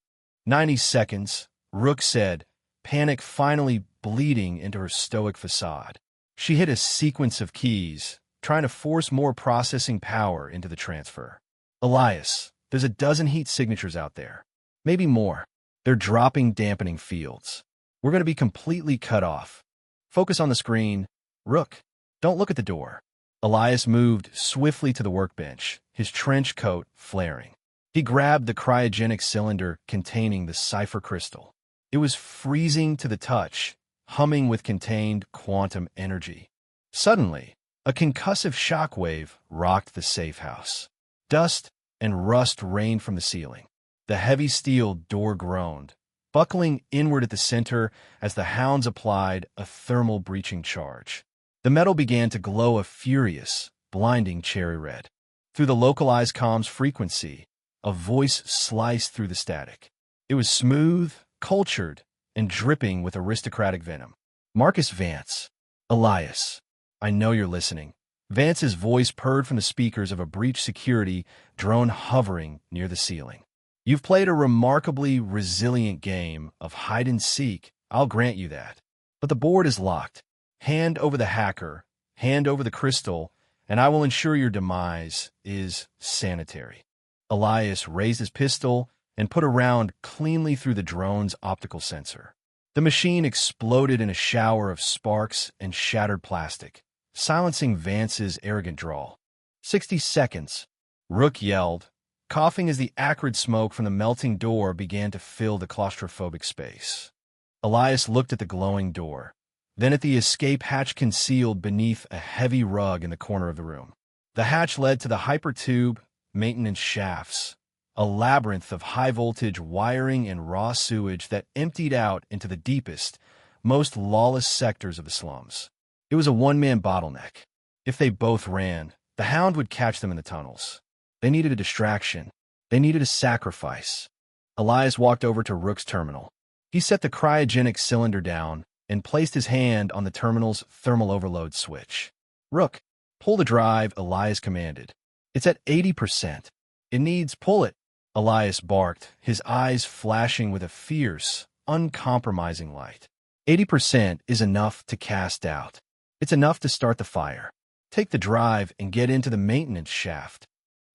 90 seconds, Rook said, panic finally bleeding into her stoic facade. She hit a sequence of keys, trying to force more processing power into the transfer. "Elias, there's a dozen heat signatures out there. Maybe more. They're dropping dampening fields. We're going to be completely cut off. Focus on the screen. Rook, don't look at the door." Elias moved swiftly to the workbench, his trench coat flaring. He grabbed the cryogenic cylinder containing the cipher crystal. It was freezing to the touch, humming with contained quantum energy. Suddenly, a concussive shockwave rocked the safe house. Dust and rust rained from the ceiling. The heavy steel door groaned, buckling inward at the center as the Hounds applied a thermal breaching charge. The metal began to glow a furious, blinding cherry red. Through the localized comms frequency, a voice sliced through the static. It was smooth, cultured, and dripping with aristocratic venom. "Marcus Vance. Elias. I know you're listening." Vance's voice purred from the speakers of a breach security drone hovering near the ceiling. "You've played a remarkably resilient game of hide-and-seek, I'll grant you that. But the board is locked. Hand over the hacker, hand over the crystal, and I will ensure your demise is sanitary." Elias raised his pistol and put a round cleanly through the drone's optical sensor. The machine exploded in a shower of sparks and shattered plastic, silencing Vance's arrogant drawl. 60 seconds, Rook yelled, coughing as the acrid smoke from the melting door began to fill the claustrophobic space. Elias looked at the glowing door, then at the escape hatch concealed beneath a heavy rug in the corner of the room. The hatch led to the hypertube maintenance shafts, a labyrinth of high-voltage wiring and raw sewage that emptied out into the deepest, most lawless sectors of the slums. It was a one-man bottleneck. If they both ran, the Hound would catch them in the tunnels. They needed a distraction. They needed a sacrifice. Elias walked over to Rook's terminal. He set the cryogenic cylinder down and placed his hand on the terminal's thermal overload switch. "Rook, pull the drive," Elias commanded. "It's at 80%. It needs, pull it." Elias barked, his eyes flashing with a fierce, uncompromising light. 80% is enough to cast doubt. It's enough to start the fire. Take the drive and get into the maintenance shaft.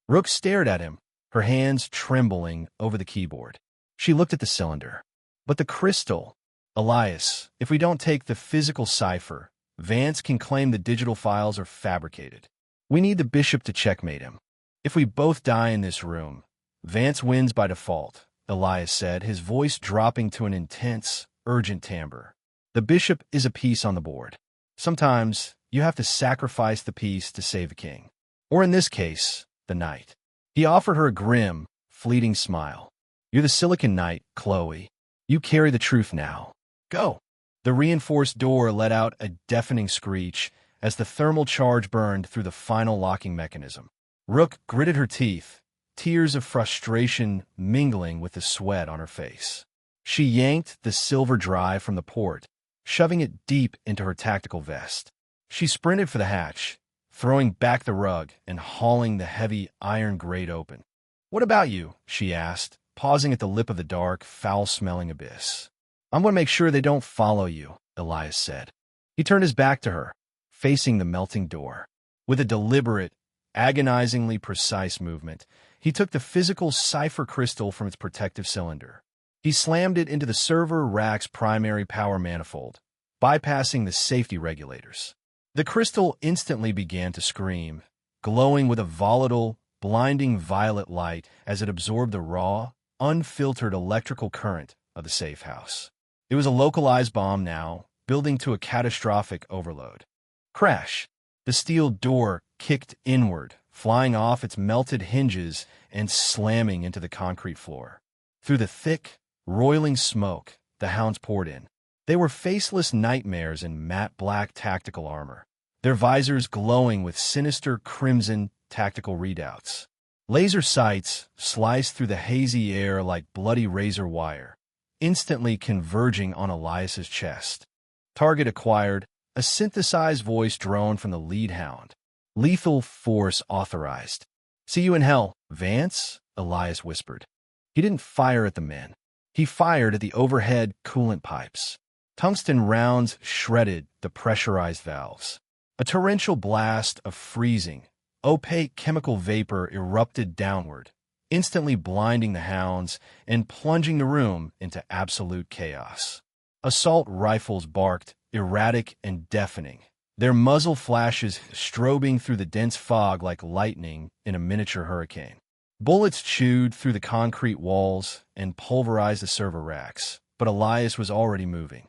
Rook stared at him, her hands trembling over the keyboard. She looked at the cylinder. "But the crystal." "Elias, if we don't take the physical cipher, Vance can claim the digital files are fabricated." We need the bishop to checkmate him. If we both die in this room, Vance wins by default, Elias said, his voice dropping to an intense, urgent timbre. The bishop is a piece on the board. Sometimes you have to sacrifice the piece to save a king. Or in this case, the knight. He offered her a grim, fleeting smile. You're the Silicon Knight, Chloe. You carry the truth now. Go. The reinforced door let out a deafening screech as the thermal charge burned through the final locking mechanism. Rook gritted her teeth, tears of frustration mingling with the sweat on her face. She yanked the silver drive from the port, shoving it deep into her tactical vest. She sprinted for the hatch, throwing back the rug and hauling the heavy iron grate open. What about you? She asked, pausing at the lip of the dark, foul-smelling abyss. I'm going to make sure they don't follow you, Elias said. He turned his back to her, facing the melting door. With a deliberate, agonizingly precise movement, he took the physical cipher crystal from its protective cylinder. He slammed it into the server rack's primary power manifold, bypassing the safety regulators. The crystal instantly began to scream, glowing with a volatile, blinding violet light as it absorbed the raw, unfiltered electrical current of the safe house. It was a localized bomb now, building to a catastrophic overload. Crash! The steel door kicked inward, flying off its melted hinges and slamming into the concrete floor. Through the thick, roiling smoke, the hounds poured in. They were faceless nightmares in matte black tactical armor, their visors glowing with sinister crimson tactical readouts. Laser sights sliced through the hazy air like bloody razor wire, instantly converging on Elias's chest. Target acquired, a synthesized voice droned from the lead hound. Lethal force authorized. See you in hell, Vance, Elias whispered. He didn't fire at the men. He fired at the overhead coolant pipes. Tungsten rounds shredded the pressurized valves. A torrential blast of freezing, opaque chemical vapor erupted downward, instantly blinding the hounds and plunging the room into absolute chaos. Assault rifles barked, erratic and deafening, their muzzle flashes strobing through the dense fog like lightning in a miniature hurricane. Bullets chewed through the concrete walls and pulverized the server racks, but Elias was already moving.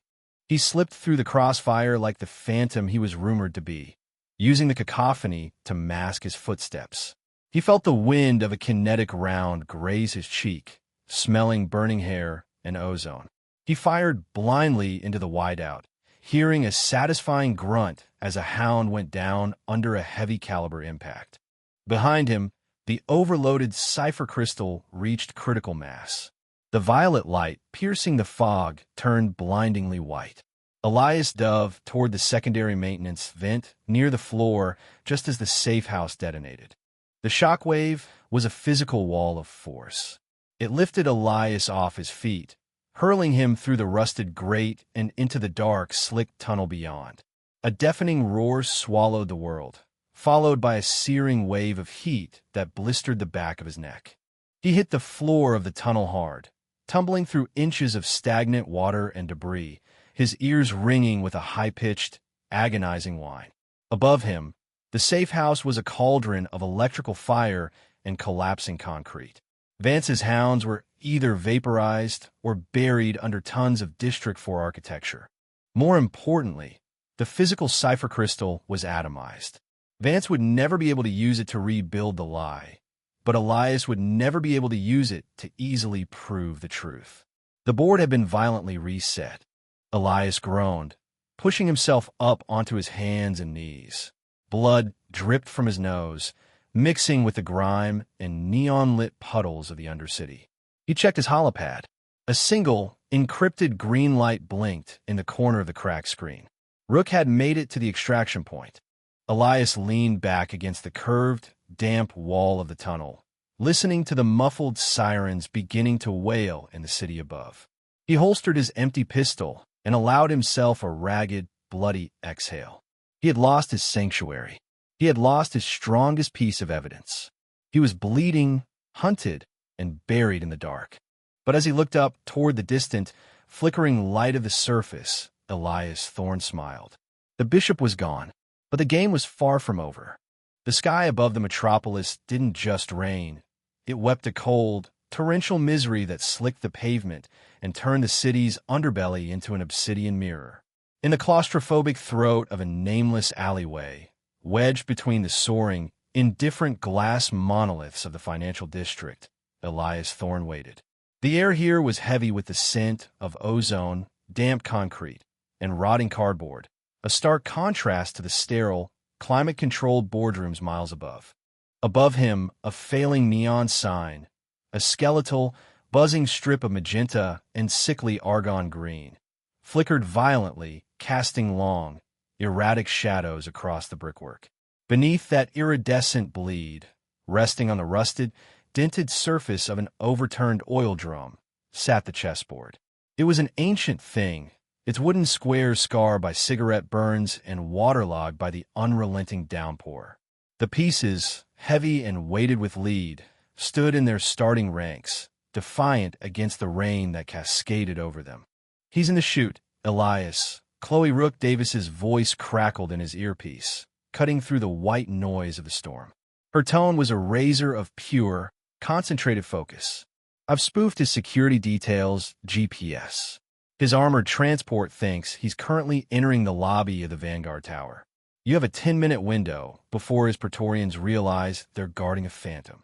He slipped through the crossfire like the phantom he was rumored to be, using the cacophony to mask his footsteps. He felt the wind of a kinetic round graze his cheek, smelling burning hair and ozone. He fired blindly into the wideout, hearing a satisfying grunt as a hound went down under a heavy-caliber impact. Behind him, the overloaded cipher crystal reached critical mass. The violet light, piercing the fog, turned blindingly white. Elias dove toward the secondary maintenance vent near the floor just as the safe house detonated. The shockwave was a physical wall of force. It lifted Elias off his feet, hurling him through the rusted grate and into the dark, slick tunnel beyond. A deafening roar swallowed the world, followed by a searing wave of heat that blistered the back of his neck. He hit the floor of the tunnel hard, tumbling through inches of stagnant water and debris, his ears ringing with a high-pitched, agonizing whine. Above him, the safe house was a cauldron of electrical fire and collapsing concrete. Vance's hounds were either vaporized or buried under tons of District 4 architecture. More importantly, the physical cipher crystal was atomized. Vance would never be able to use it to rebuild the lie, but Elias would never be able to use it to easily prove the truth. The board had been violently reset. Elias groaned, pushing himself up onto his hands and knees. Blood dripped from his nose, mixing with the grime and neon-lit puddles of the Undercity. He checked his holopad. A single, encrypted green light blinked in the corner of the cracked screen. Rook had made it to the extraction point. Elias leaned back against the curved, damp wall of the tunnel, listening to the muffled sirens beginning to wail in the city above. He holstered his empty pistol and allowed himself a ragged, bloody exhale. He had lost his sanctuary. He had lost his strongest piece of evidence. He was bleeding, hunted, and buried in the dark. But as he looked up toward the distant, flickering light of the surface, Elias Thorne smiled. The bishop was gone, but the game was far from over. The The sky above the metropolis didn't just rain. It wept a cold, torrential misery that slicked the pavement and turned the city's underbelly into an obsidian mirror. In the claustrophobic throat of a nameless alleyway, wedged between the soaring, indifferent glass monoliths of the financial district, Elias Thorne waited. The air here was heavy with the scent of ozone, damp concrete, and rotting cardboard, a stark contrast to the sterile, climate-controlled boardrooms miles above. Above him, a failing neon sign, a skeletal, buzzing strip of magenta and sickly argon green, flickered violently, casting long, erratic shadows across the brickwork. Beneath that iridescent bleed, resting on the rusted, dented surface of an overturned oil drum, sat the chessboard. It was an ancient thing, its wooden square scarred by cigarette burns and waterlogged by the unrelenting downpour. The pieces, heavy and weighted with lead, stood in their starting ranks, defiant against the rain that cascaded over them. "He's in the chute, Elias." Chloe Rook Davis's voice crackled in his earpiece, cutting through the white noise of the storm. Her tone was a razor of pure, concentrated focus. "I've spoofed his security details, GPS. His armored transport thinks he's currently entering the lobby of the Vanguard Tower. You have a 10-minute window before his Praetorians realize they're guarding a phantom."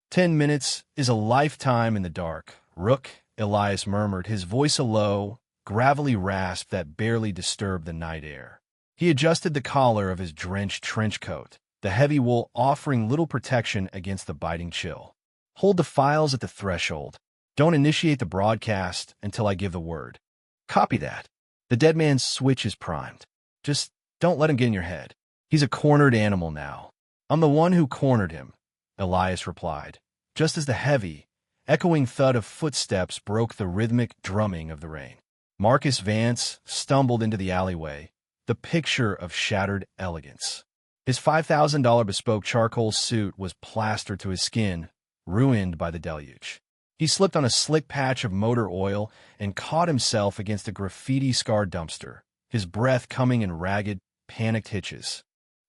10 minutes is a lifetime in the dark, Rook, Elias murmured, his voice a low, gravelly rasp that barely disturbed the night air. He adjusted the collar of his drenched trench coat, the heavy wool offering little protection against the biting chill. "Hold the files at the threshold. Don't initiate the broadcast until I give the word." "Copy that." The dead man's switch is primed. "Just don't let him get in your head. He's a cornered animal now." "I'm the one who cornered him," Elias replied, just as the heavy, echoing thud of footsteps broke the rhythmic drumming of the rain. Marcus Vance stumbled into the alleyway, the picture of shattered elegance. His $5,000 bespoke charcoal suit was plastered to his skin, ruined by the deluge. He slipped on a slick patch of motor oil and caught himself against a graffiti-scarred dumpster, his breath coming in ragged, panicked hitches.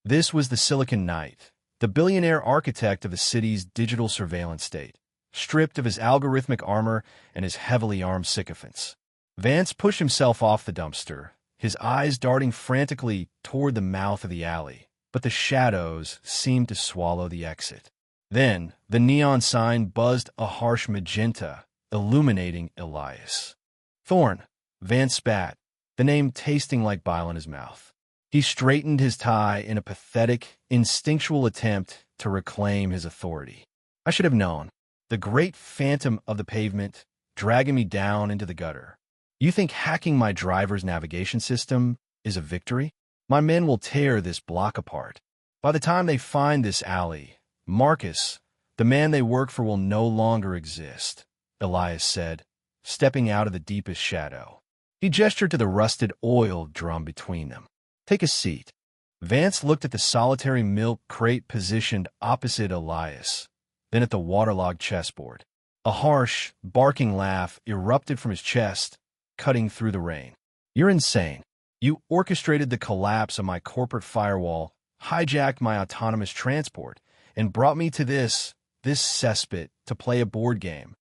This was the Silicon Knight, the billionaire architect of the city's digital surveillance state, stripped of his algorithmic armor and his heavily armed sycophants. Vance pushed himself off the dumpster, his eyes darting frantically toward the mouth of the alley, but the shadows seemed to swallow the exit. Then, the neon sign buzzed a harsh magenta, illuminating Elias. "Thorne," Vance spat, the name tasting like bile in his mouth. He straightened his tie in a pathetic, instinctual attempt to reclaim his authority. "I should have known. The great phantom of the pavement, dragging me down into the gutter. You think hacking my driver's navigation system is a victory? My men will tear this block apart. By the time they find this alley, Marcus, the man they work for, will no longer exist," Elias said, stepping out of the deepest shadow. He gestured to the rusted oil drum between them. "Take a seat." Vance looked at the solitary milk crate positioned opposite Elias, then at the waterlogged chessboard. A harsh, barking laugh erupted from his chest, cutting through the rain. "You're insane. You orchestrated the collapse of my corporate firewall, hijacked my autonomous transport, and brought me to this cesspit to play a board game."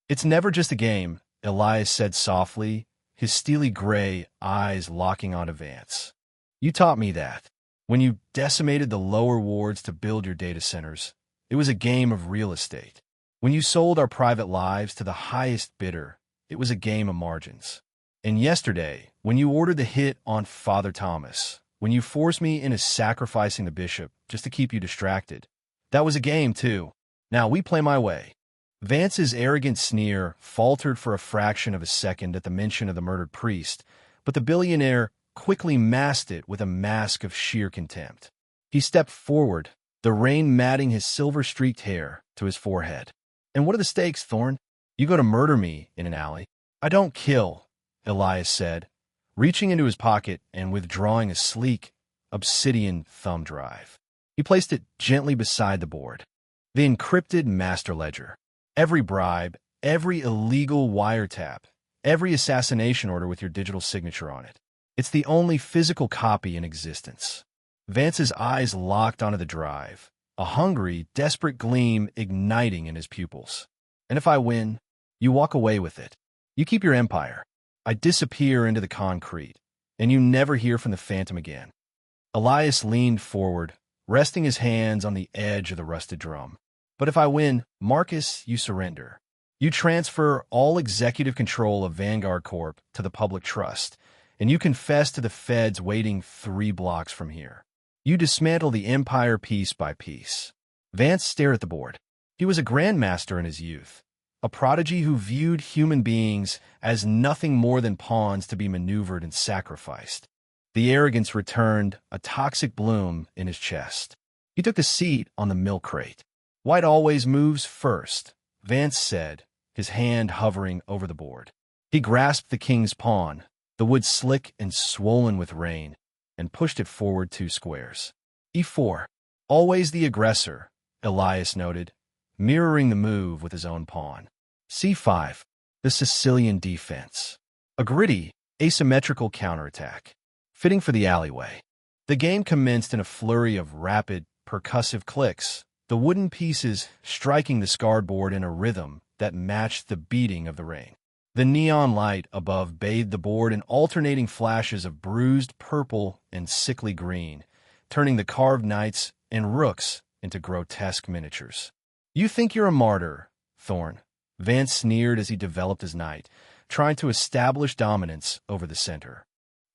"It's never just a game," Elias said softly, his steely gray eyes locking onto Vance. "You taught me that. When you decimated the lower wards to build your data centers, it was a game of real estate. When you sold our private lives to the highest bidder, it was a game of margins. And yesterday, when you ordered the hit on Father Thomas, when you forced me into sacrificing the bishop just to keep you distracted, that was a game too. Now we play my way." Vance's arrogant sneer faltered for a fraction of a second at the mention of the murdered priest, but the billionaire quickly masked it with a mask of sheer contempt. He stepped forward, the rain matting his silver-streaked hair to his forehead. "And what are the stakes, Thorne? You go to murder me in an alley." "I don't kill," Elias said, reaching into his pocket and withdrawing a sleek, obsidian thumb drive. He placed it gently beside the board. "The encrypted master ledger. Every bribe, every illegal wiretap, every assassination order with your digital signature on it. It's the only physical copy in existence." Vance's eyes locked onto the drive, a hungry, desperate gleam igniting in his pupils. And if I win, you walk away with it. You keep your empire. I disappear into the concrete, and you never hear from the Phantom again. Elias leaned forward, resting his hands on the edge of the rusted drum. But if I win, Marcus, you surrender. You transfer all executive control of Vanguard Corp to the public trust, and you confess to the feds waiting 3 blocks from here. You dismantle the empire piece by piece. Vance stared at the board. He was a Grandmaster in his youth, a prodigy who viewed human beings as nothing more than pawns to be maneuvered and sacrificed. The arrogance returned, a toxic bloom in his chest. He took a seat on the milk crate. "White always moves first," Vance said, his hand hovering over the board. He grasped the king's pawn, the wood slick and swollen with rain, and pushed it forward 2 squares. E4. Always the aggressor, Elias noted, mirroring the move with his own pawn. C5. The Sicilian defense. A gritty, asymmetrical counterattack, fitting for the alleyway. The game commenced in a flurry of rapid, percussive clicks, the wooden pieces striking the scarred board in a rhythm that matched the beating of the rain. The neon light above bathed the board in alternating flashes of bruised purple and sickly green, turning the carved knights and rooks into grotesque miniatures. "You think you're a martyr, Thorn," Vance sneered as he developed his knight, trying to establish dominance over the center.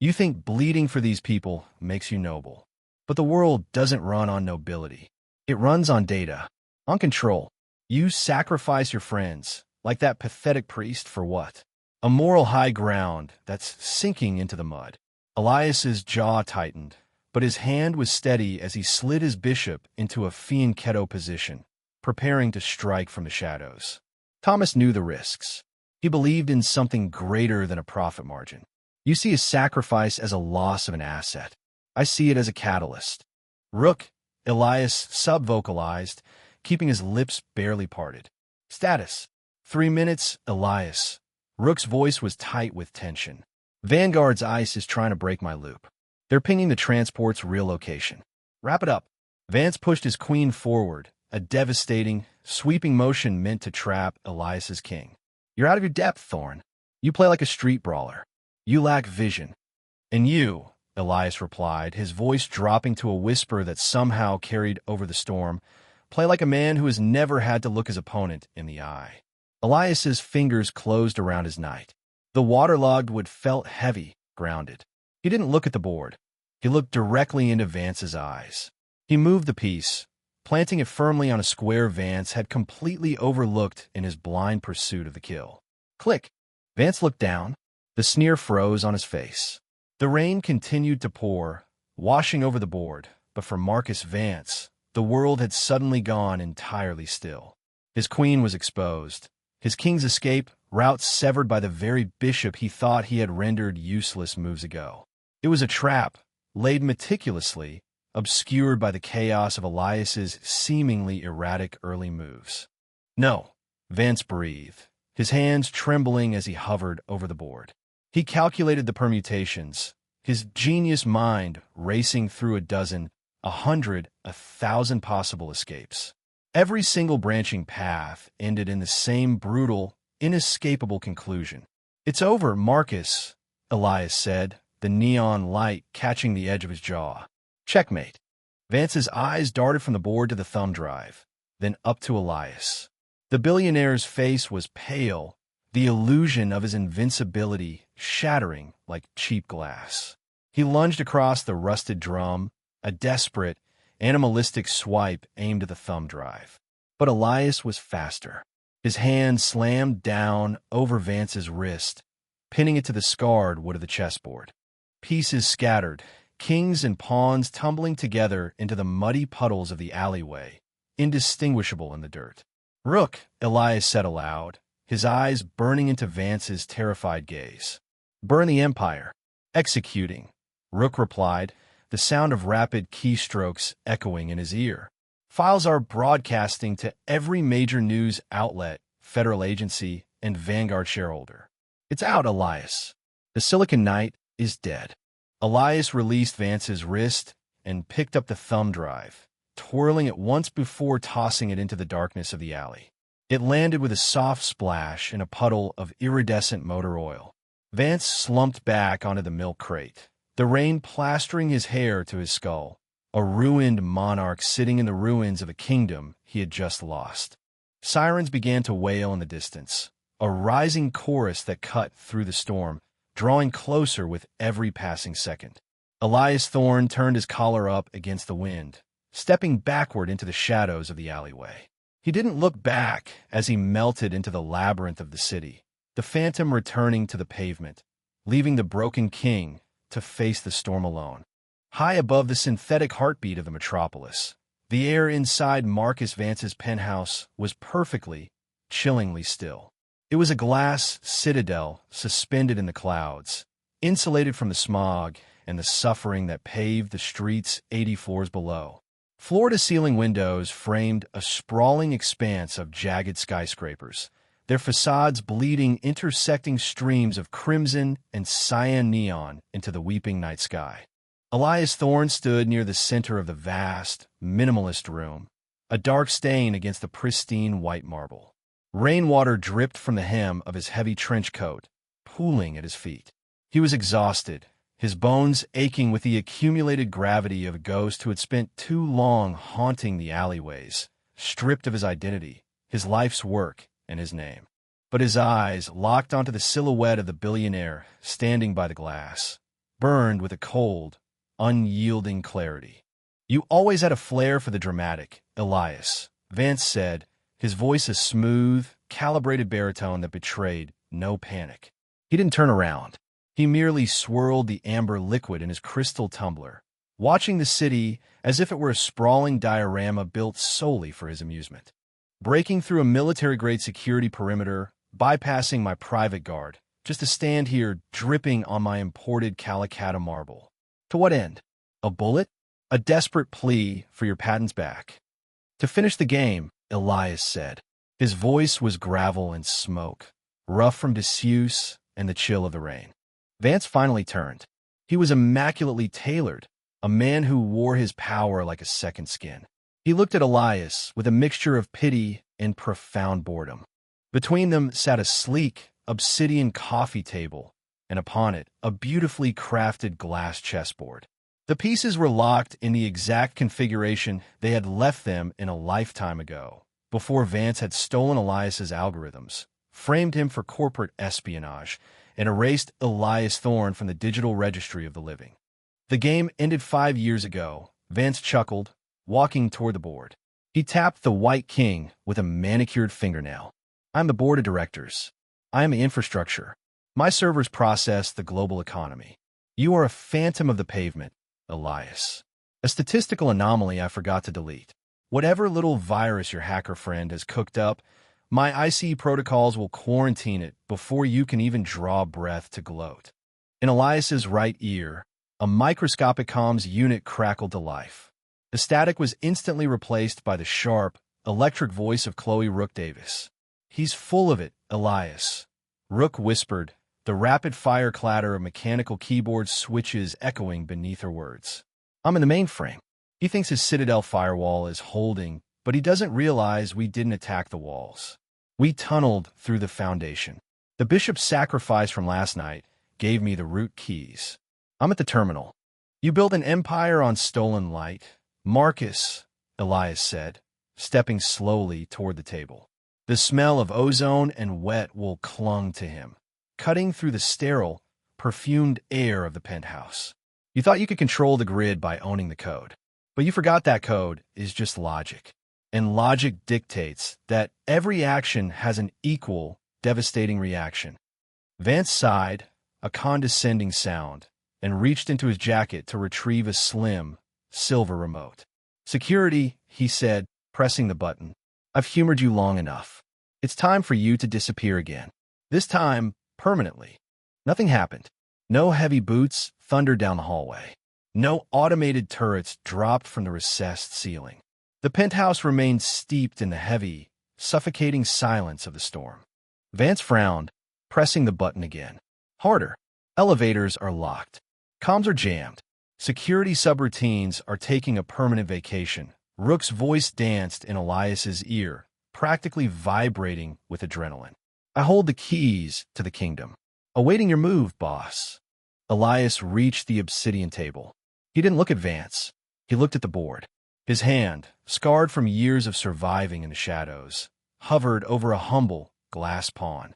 "You think bleeding for these people makes you noble. But the world doesn't run on nobility. It runs on data, on control. You sacrifice your friends, like that pathetic priest, for what? A moral high ground that's sinking into the mud." Elias's jaw tightened, but his hand was steady as he slid his bishop into a fianchetto position, preparing to strike from the shadows. Thomas knew the risks. He believed in something greater than a profit margin. "You see a sacrifice as a loss of an asset. I see it as a catalyst." "Rook," Elias sub-vocalized, keeping his lips barely parted. "Status. 3 minutes, Elias." Rook's voice was tight with tension. "Vanguard's ice is trying to break my loop. They're pinging the transport's real location. Wrap it up." Vance pushed his queen forward, a devastating, sweeping motion meant to trap Elias's king. "You're out of your depth, Thorn. You play like a street brawler. You lack vision." "And you," Elias replied, his voice dropping to a whisper that somehow carried over the storm, "play like a man who has never had to look his opponent in the eye." Elias's fingers closed around his knight. The waterlogged wood felt heavy, grounded. He didn't look at the board. He looked directly into Vance's eyes. He moved the piece, planting it firmly on a square Vance had completely overlooked in his blind pursuit of the kill. Click! Vance looked down. The sneer froze on his face. The rain continued to pour, washing over the board, but for Marcus Vance, the world had suddenly gone entirely still. His queen was exposed. His king's escape, route severed by the very bishop he thought he had rendered useless moves ago. It was a trap, laid meticulously, obscured by the chaos of Elias's seemingly erratic early moves. "No," Vance breathed, his hands trembling as he hovered over the board. He calculated the permutations, his genius mind racing through a dozen, 100, 1,000 possible escapes. Every single branching path ended in the same brutal, inescapable conclusion. "It's over, Marcus," Elias said, the neon light catching the edge of his jaw. "Checkmate." Vance's eyes darted from the board to the thumb drive, then up to Elias. The billionaire's face was pale, the illusion of his invincibility shattering like cheap glass. He lunged across the rusted drum, a desperate, animalistic swipe aimed at the thumb drive. But Elias was faster. His hand slammed down over Vance's wrist, pinning it to the scarred wood of the chessboard. Pieces scattered, kings and pawns tumbling together into the muddy puddles of the alleyway, indistinguishable in the dirt. "Rook," Elias said aloud, his eyes burning into Vance's terrified gaze. "Burn the Empire." "Executing," Rook replied, the sound of rapid keystrokes echoing in his ear. "Files are broadcasting to every major news outlet, federal agency, and Vanguard shareholder. It's out, Elias. The Silicon Knight is dead." Elias released Vance's wrist, and picked up the thumb drive, twirling it once before tossing it into the darkness of the alley. It landed with a soft splash in a puddle of iridescent motor oil. Vance slumped back onto the milk crate, the rain plastering his hair to his skull, a ruined monarch sitting in the ruins of a kingdom he had just lost. Sirens began to wail in the distance, a rising chorus that cut through the storm, drawing closer with every passing second. Elias Thorne turned his collar up against the wind, stepping backward into the shadows of the alleyway. He didn't look back as he melted into the labyrinth of the city, the phantom returning to the pavement, leaving the broken king to face the storm alone. High above the synthetic heartbeat of the metropolis, the air inside Marcus Vance's penthouse was perfectly, chillingly still. It was a glass citadel suspended in the clouds, insulated from the smog and the suffering that paved the streets 80 floors below. Floor-to-ceiling windows framed a sprawling expanse of jagged skyscrapers, their facades bleeding intersecting streams of crimson and cyan neon into the weeping night sky. Elias Thorne stood near the center of the vast, minimalist room, a dark stain against the pristine white marble. Rainwater dripped from the hem of his heavy trench coat, pooling at his feet. He was exhausted, his bones aching with the accumulated gravity of a ghost who had spent too long haunting the alleyways, stripped of his identity, his life's work, and his name. But his eyes, locked onto the silhouette of the billionaire standing by the glass, burned with a cold, unyielding clarity. "You always had a flair for the dramatic, Elias," Vance said, his voice a smooth, calibrated baritone that betrayed no panic. He didn't turn around. He merely swirled the amber liquid in his crystal tumbler, watching the city as if it were a sprawling diorama built solely for his amusement. Breaking through a military-grade security perimeter, bypassing my private guard, just to stand here dripping on my imported Calicut marble. To what end? A bullet? A desperate plea for your patents back. To finish the game, Elias said. His voice was gravel and smoke, rough from disuse and the chill of the rain. Vance finally turned. He was immaculately tailored, a man who wore his power like a second skin. He looked at Elias with a mixture of pity and profound boredom. Between them sat a sleek, obsidian coffee table, and upon it, a beautifully crafted glass chessboard. The pieces were locked in the exact configuration they had left them in a lifetime ago, before Vance had stolen Elias's algorithms, framed him for corporate espionage, and erased Elias Thorne from the digital registry of the living. The game ended 5 years ago, Vance chuckled, walking toward the board. He tapped the white king with a manicured fingernail. "I'm the board of directors. I am the infrastructure. My servers process the global economy. You are a phantom of the pavement, Elias. A statistical anomaly I forgot to delete. Whatever little virus your hacker friend has cooked up, my ICE protocols will quarantine it before you can even draw breath to gloat." In Elias's right ear, a microscopic comms unit crackled to life. The static was instantly replaced by the sharp, electric voice of Chloe Rook Davis. "He's full of it, Elias," Rook whispered, the rapid-fire clatter of mechanical keyboard switches echoing beneath her words. "I'm in the mainframe. He thinks his Citadel firewall is holding, but he doesn't realize we didn't attack the walls. We tunneled through the foundation. The bishop's sacrifice from last night gave me the root keys. I'm at the terminal. You built an empire on stolen light, Marcus," Elias said, stepping slowly toward the table. The smell of ozone and wet wool clung to him, cutting through the sterile, perfumed air of the penthouse. "You thought you could control the grid by owning the code. But you forgot that code is just logic. And logic dictates that every action has an equal, devastating reaction." Vance sighed, a condescending sound, and reached into his jacket to retrieve a slim, silver remote. "Security," he said, pressing the button. "I've humored you long enough. It's time for you to disappear again. This time, permanently." Nothing happened. No heavy boots thundered down the hallway. No automated turrets dropped from the recessed ceiling. The penthouse remained steeped in the heavy, suffocating silence of the storm. Vance frowned, pressing the button again. Harder. Elevators are locked. Comms are jammed. Security subroutines are taking a permanent vacation. Rook's voice danced in Elias's ear, practically vibrating with adrenaline. I hold the keys to the kingdom. Awaiting your move, boss. Elias reached the obsidian table. He didn't look at Vance. He looked at the board. His hand, scarred from years of surviving in the shadows, hovered over a humble glass pawn.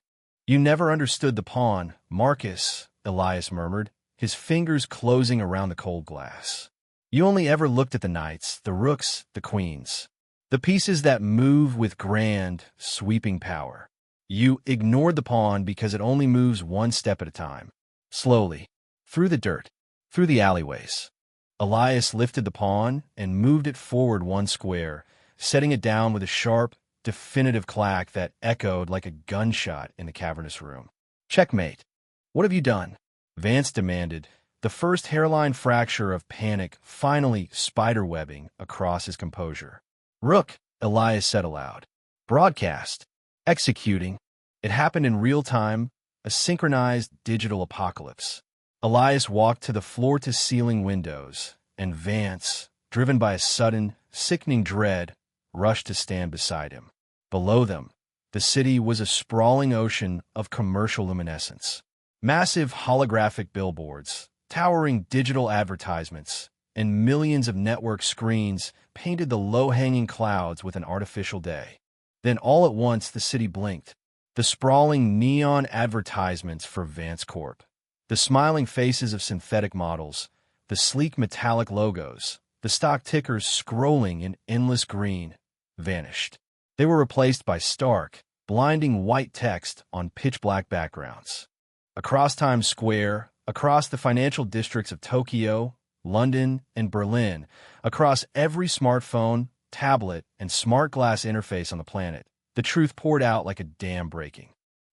You never understood the pawn, Marcus, Elias murmured, his fingers closing around the cold glass. You only ever looked at the knights, the rooks, the queens, the pieces that move with grand, sweeping power. You ignored the pawn because it only moves one step at a time, slowly, through the dirt, through the alleyways. Elias lifted the pawn and moved it forward one square, setting it down with a sharp, definitive clack that echoed like a gunshot in the cavernous room. Checkmate. What have you done? Vance demanded, the first hairline fracture of panic finally spiderwebbing across his composure. Rook, Elias said aloud. Broadcast. Executing. It happened in real time, a synchronized digital apocalypse. Elias walked to the floor-to-ceiling windows, and Vance, driven by a sudden, sickening dread, rushed to stand beside him. Below them, the city was a sprawling ocean of commercial luminescence. Massive holographic billboards, towering digital advertisements, and millions of network screens painted the low-hanging clouds with an artificial day. Then all at once the city blinked. The sprawling neon advertisements for Vance Corp. The smiling faces of synthetic models, the sleek metallic logos, the stock tickers scrolling in endless green, vanished. They were replaced by stark, blinding white text on pitch-black backgrounds. Across Times Square, across the financial districts of Tokyo, London, and Berlin, across every smartphone, tablet, and smart glass interface on the planet, the truth poured out like a dam breaking.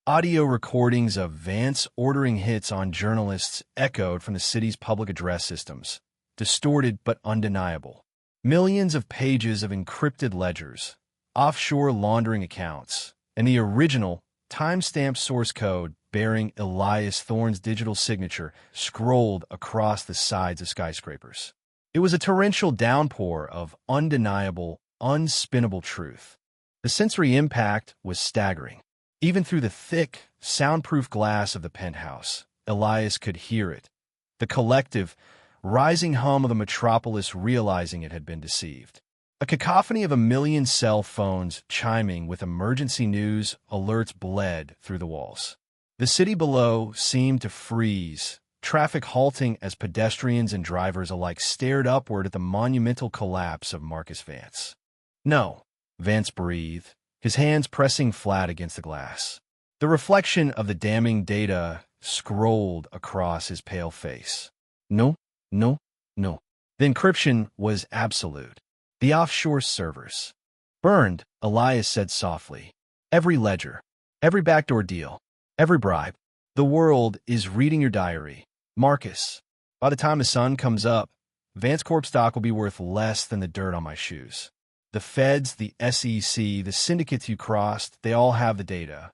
Audio recordings of Vance ordering hits on journalists echoed from the city's public address systems, distorted but undeniable. Millions of pages of encrypted ledgers, offshore laundering accounts, and the original, time-stamped source code bearing Elias Thorne's digital signature scrolled across the sides of skyscrapers. It was a torrential downpour of undeniable, unspinnable truth. The sensory impact was staggering. Even through the thick, soundproof glass of the penthouse, Elias could hear it. The collective, rising hum of the metropolis realizing it had been deceived. A cacophony of a million cell phones chiming with emergency news alerts bled through the walls. The city below seemed to freeze, traffic halting as pedestrians and drivers alike stared upward at the monumental collapse of Marcus Vance. No, Vance breathed, his hands pressing flat against the glass. The reflection of the damning data scrolled across his pale face. No, no, no. The encryption was absolute. The offshore servers. Burned, Elias said softly. Every ledger, every backdoor deal, every bribe. The world is reading your diary. Marcus, by the time the sun comes up, Vance Corp stock will be worth less than the dirt on my shoes. The feds, the SEC, the syndicates you crossed, they all have the data.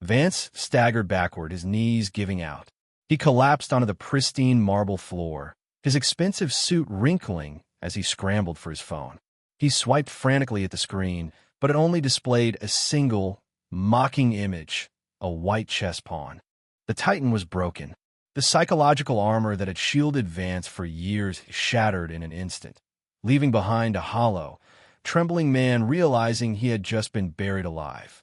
Vance staggered backward, his knees giving out. He collapsed onto the pristine marble floor, his expensive suit wrinkling as he scrambled for his phone. He swiped frantically at the screen, but it only displayed a single, mocking image, a white chess pawn. The Titan was broken. The psychological armor that had shielded Vance for years shattered in an instant, leaving behind a hollow, trembling man realizing he had just been buried alive.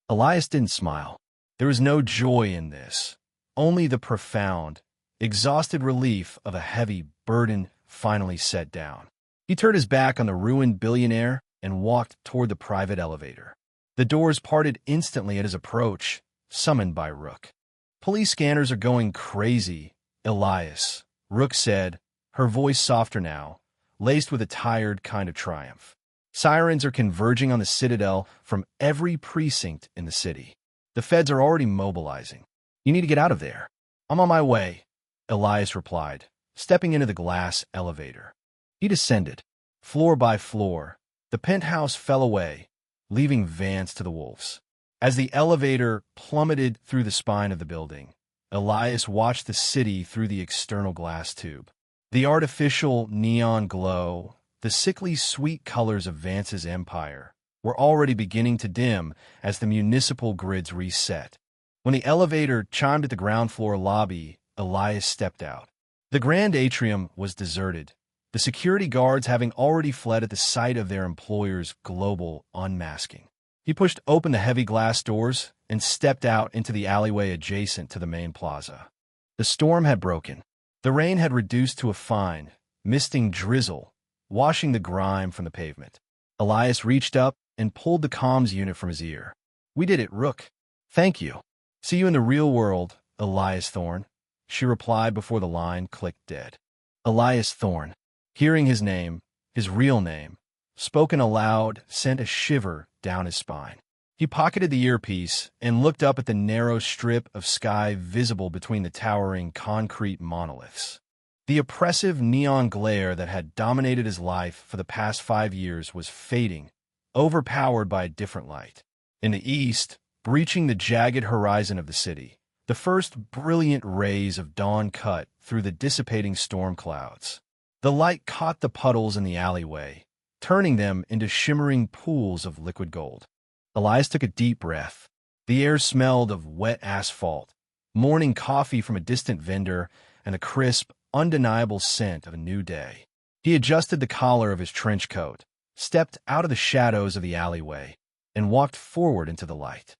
Elias didn't smile. There was no joy in this, only the profound, exhausted relief of a heavy burden finally set down. He turned his back on the ruined billionaire and walked toward the private elevator. The doors parted instantly at his approach, summoned by Rook. Police scanners are going crazy, Elias, Rook said, her voice softer now, laced with a tired kind of triumph. Sirens are converging on the Citadel from every precinct in the city. The feds are already mobilizing. You need to get out of there. I'm on my way, Elias replied, stepping into the glass elevator. He descended. Floor by floor, the penthouse fell away, leaving Vance to the wolves. As the elevator plummeted through the spine of the building, Elias watched the city through the external glass tube. The artificial neon glow, the sickly sweet colors of Vance's empire, were already beginning to dim as the municipal grids reset. When the elevator chimed at the ground floor lobby, Elias stepped out. The grand atrium was deserted, the security guards having already fled at the sight of their employer's global unmasking. He pushed open the heavy glass doors and stepped out into the alleyway adjacent to the main plaza. The storm had broken. The rain had reduced to a fine, misting drizzle, washing the grime from the pavement. Elias reached up and pulled the comms unit from his ear. "We did it, Rook. Thank you. See you in the real world, Elias Thorne," she replied before the line clicked dead. Elias Thorne. Hearing his name, his real name, spoken aloud, sent a shiver down his spine. He pocketed the earpiece and looked up at the narrow strip of sky visible between the towering concrete monoliths. The oppressive neon glare that had dominated his life for the past 5 years was fading, overpowered by a different light. In the east, breaching the jagged horizon of the city, the first brilliant rays of dawn cut through the dissipating storm clouds. The light caught the puddles in the alleyway, turning them into shimmering pools of liquid gold. Elias took a deep breath. The air smelled of wet asphalt, morning coffee from a distant vendor, and a crisp, undeniable scent of a new day. He adjusted the collar of his trench coat, stepped out of the shadows of the alleyway, and walked forward into the light.